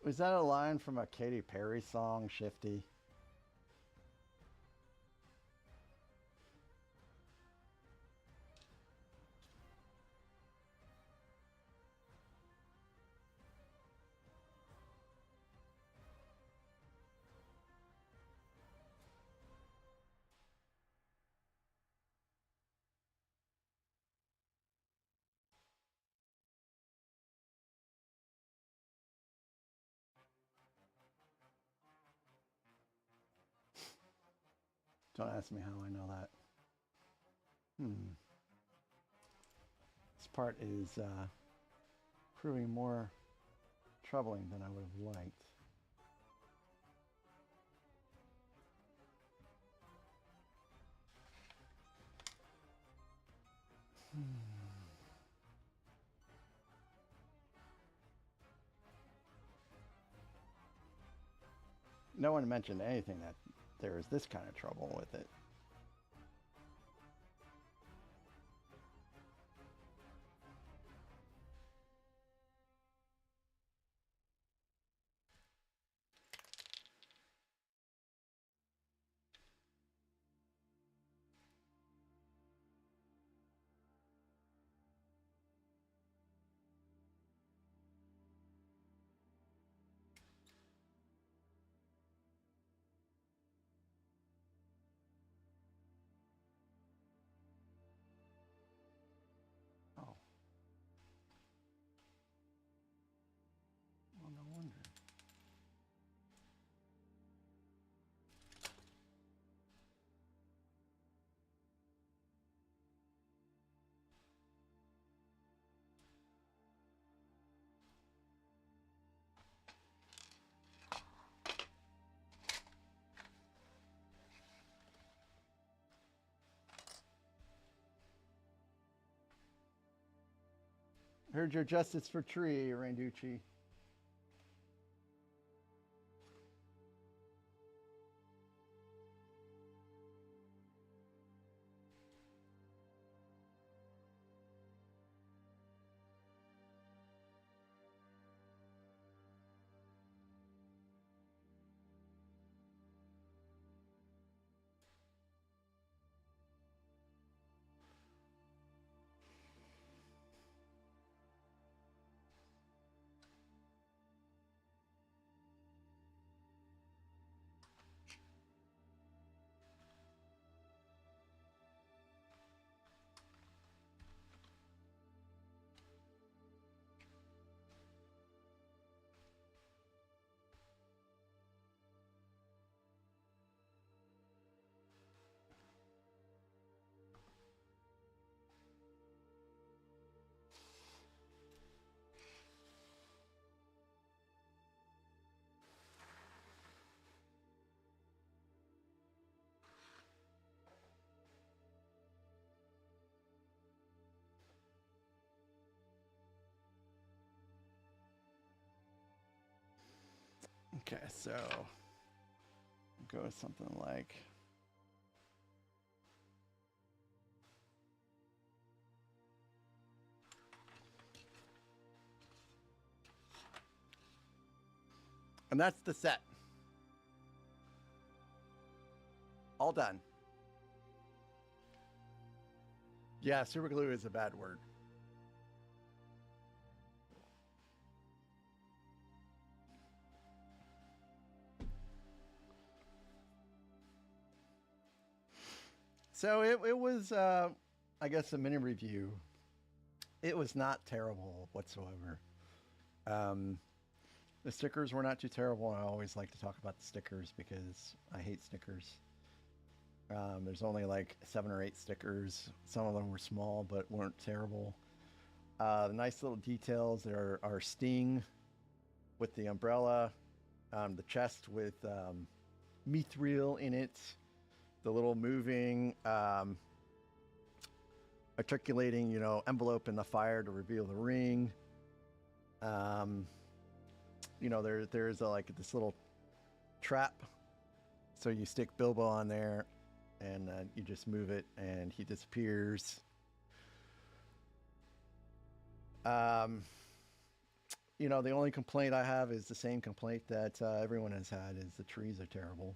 Was that a line from a Katy Perry song, Shifty? Don't ask me how I know that. This part is proving more troubling than I would have liked. No one mentioned anything that there is this kind of trouble with it. Oh. Well, no wonder. Heard your justice for tree, Randucci. Okay, so go with something like and that's the set. All done. Yeah, super glue is a bad word. So it was, I guess, a mini review. It was not terrible whatsoever. The stickers were not too terrible. I always like to talk about the stickers because I hate stickers. There's only like 7 or 8 stickers. Some of them were small but weren't terrible. The nice little details there are Sting with the umbrella, the chest with mithril in it, the little moving articulating, envelope in the fire to reveal the ring. There's like this little trap, so you stick Bilbo on there and you just move it and he disappears. The only complaint I have is the same complaint that everyone has had, is the trees are terrible.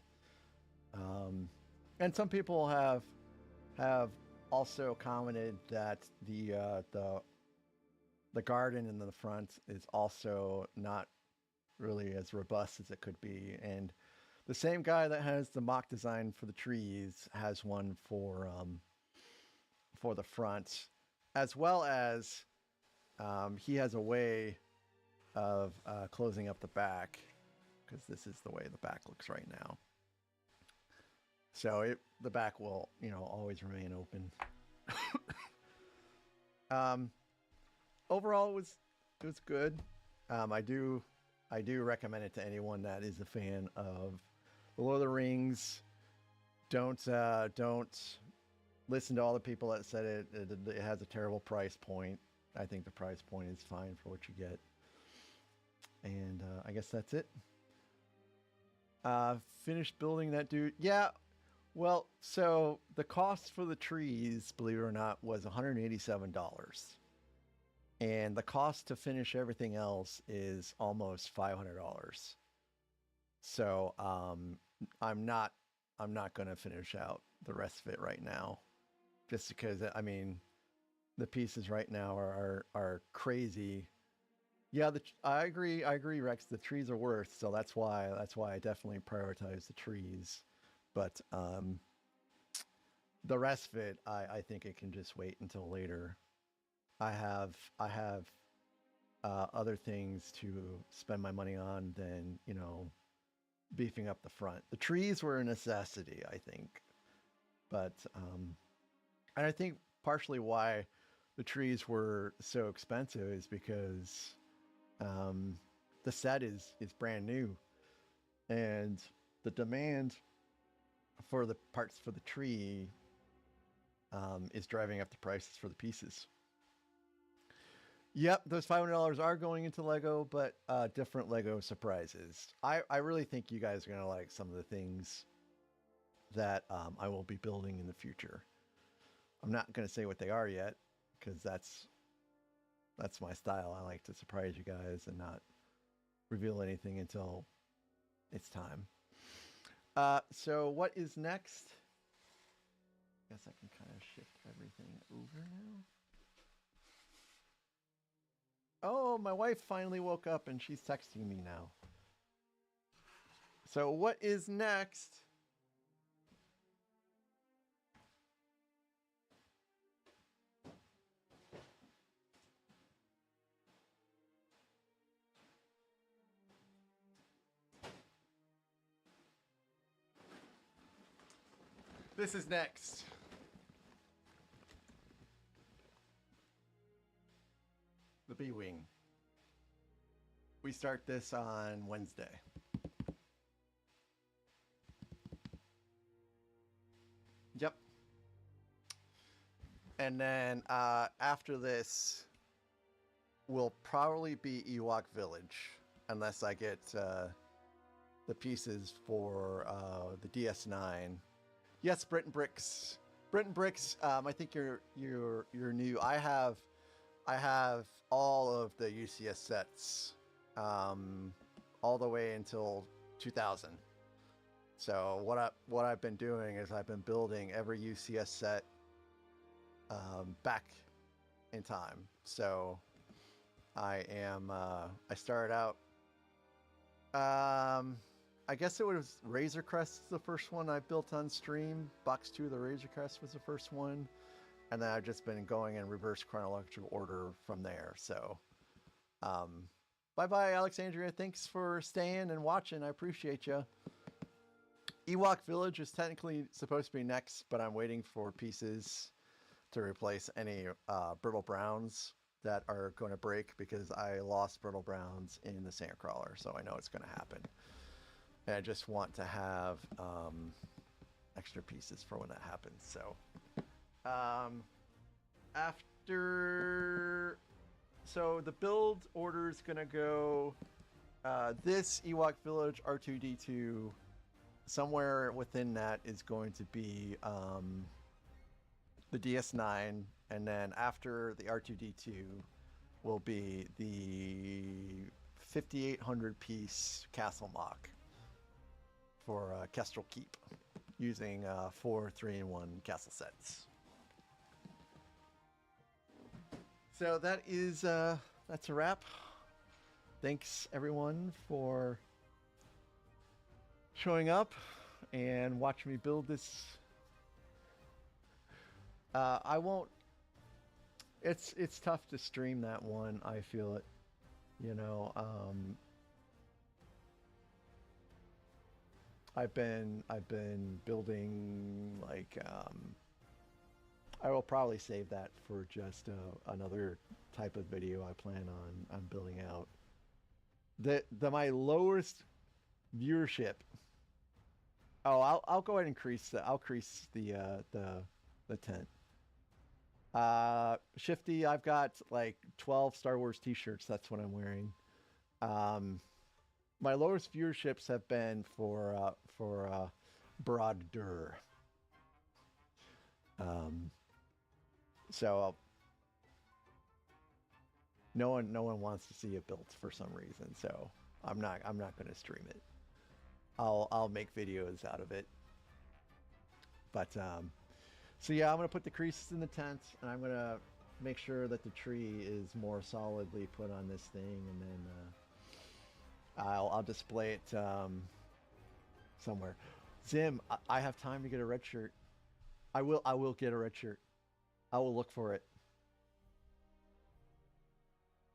And some people have also commented that the garden in the front is also not really as robust as it could be. And the same guy that has the mock design for the trees has one for the front, as well as he has a way of closing up the back, because this is the way the back looks right now. So the back will, always remain open. um, Overall, it was good. I do recommend it to anyone that is a fan of the Lord of the Rings. Don't listen to all the people that said it has a terrible price point. I think the price point is fine for what you get. And I guess that's it. Finished building that dude. Yeah. Well, so the cost for the trees, believe it or not, was $187. And the cost to finish everything else is almost $500. So I'm not going to finish out the rest of it right now, just because the pieces right now are crazy. Yeah, I agree, Rex. The trees are worth, so that's why I definitely prioritize the trees. But the rest of it, I think it can just wait until later. I have other things to spend my money on than beefing up the front. The trees were a necessity, I think, but and I think partially why the trees were so expensive is because the set is brand new, and the demand for the parts for the tree is driving up the prices for the pieces. Yep, those $500 are going into Lego, but different Lego surprises. I really think you guys are going to like some of the things that I will be building in the future. I'm not going to say what they are yet, because that's my style. I like to surprise you guys and not reveal anything until it's time. So what is next? I guess I can kind of shift everything over now. Oh, my wife finally woke up and she's texting me now. So what is next? This is next. The B-Wing. We start this on Wednesday. Yep. And then after this will probably be Ewok Village, unless I get the pieces for the DS9. Yes, Britton Bricks. Britton Bricks. I think you're new. I have all of the UCS sets, all the way until 2000. So what I've been doing is I've been building every UCS set back in time. So I started out. I guess it was Razor Crest, the first one I built on stream. Box 2 of the Razor Crest was the first one. And then I've just been going in reverse chronological order from there. So, bye-bye, Alexandria. Thanks for staying and watching. I appreciate you. Ewok Village is technically supposed to be next, but I'm waiting for pieces to replace any Brittle Browns that are going to break, because I lost Brittle Browns in the Sandcrawler, so I know it's going to happen. And I just want to have extra pieces for when that happens. So so the build order is going to go this Ewok Village R2-D2. Somewhere within that is going to be the DS9, and then after the R2-D2 will be the 5,800 piece Castle Mock for Kestrel Keep, using 4 3-in-1 castle sets. So that is that's a wrap. Thanks everyone for showing up and watching me build this. I won't. It's tough to stream that one. I feel it. I've been building like I will probably save that for just another type of video I plan on building out. The my lowest viewership. Oh, I'll go ahead and I'll crease the tent. Shifty, I've got like 12 Star Wars t-shirts. That's what I'm wearing. My lowest viewerships have been for Broader. So no one wants to see it built for some reason. So I'm not going to stream it. I'll make videos out of it. But so yeah, I'm gonna put the creases in the tent, and I'm gonna make sure that the tree is more solidly put on this thing, and then I'll display it somewhere. Zim, I have time to get a red shirt. I will get a red shirt. I will look for it.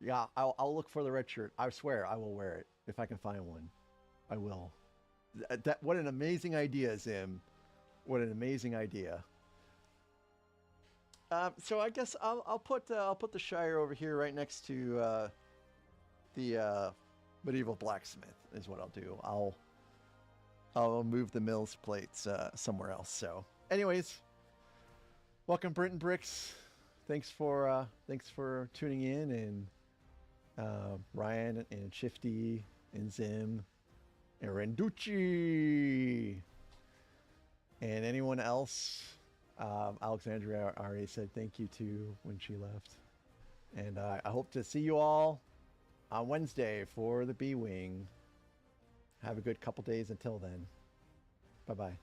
Yeah, I'll look for the red shirt. I swear I will wear it if I can find one. I will. What an amazing idea, Zim. What an amazing idea. So I guess I'll put the Shire over here right next to the medieval blacksmith is what I'll do. I'll move the mills plates somewhere else. So, anyways, welcome Britton Bricks. Thanks for tuning in, and Ryan and Shifty and Zim and Renducci and anyone else. Alexandria already said thank you to when she left. And I hope to see you all on Wednesday for the B-Wing. Have a good couple days until then. Bye-bye.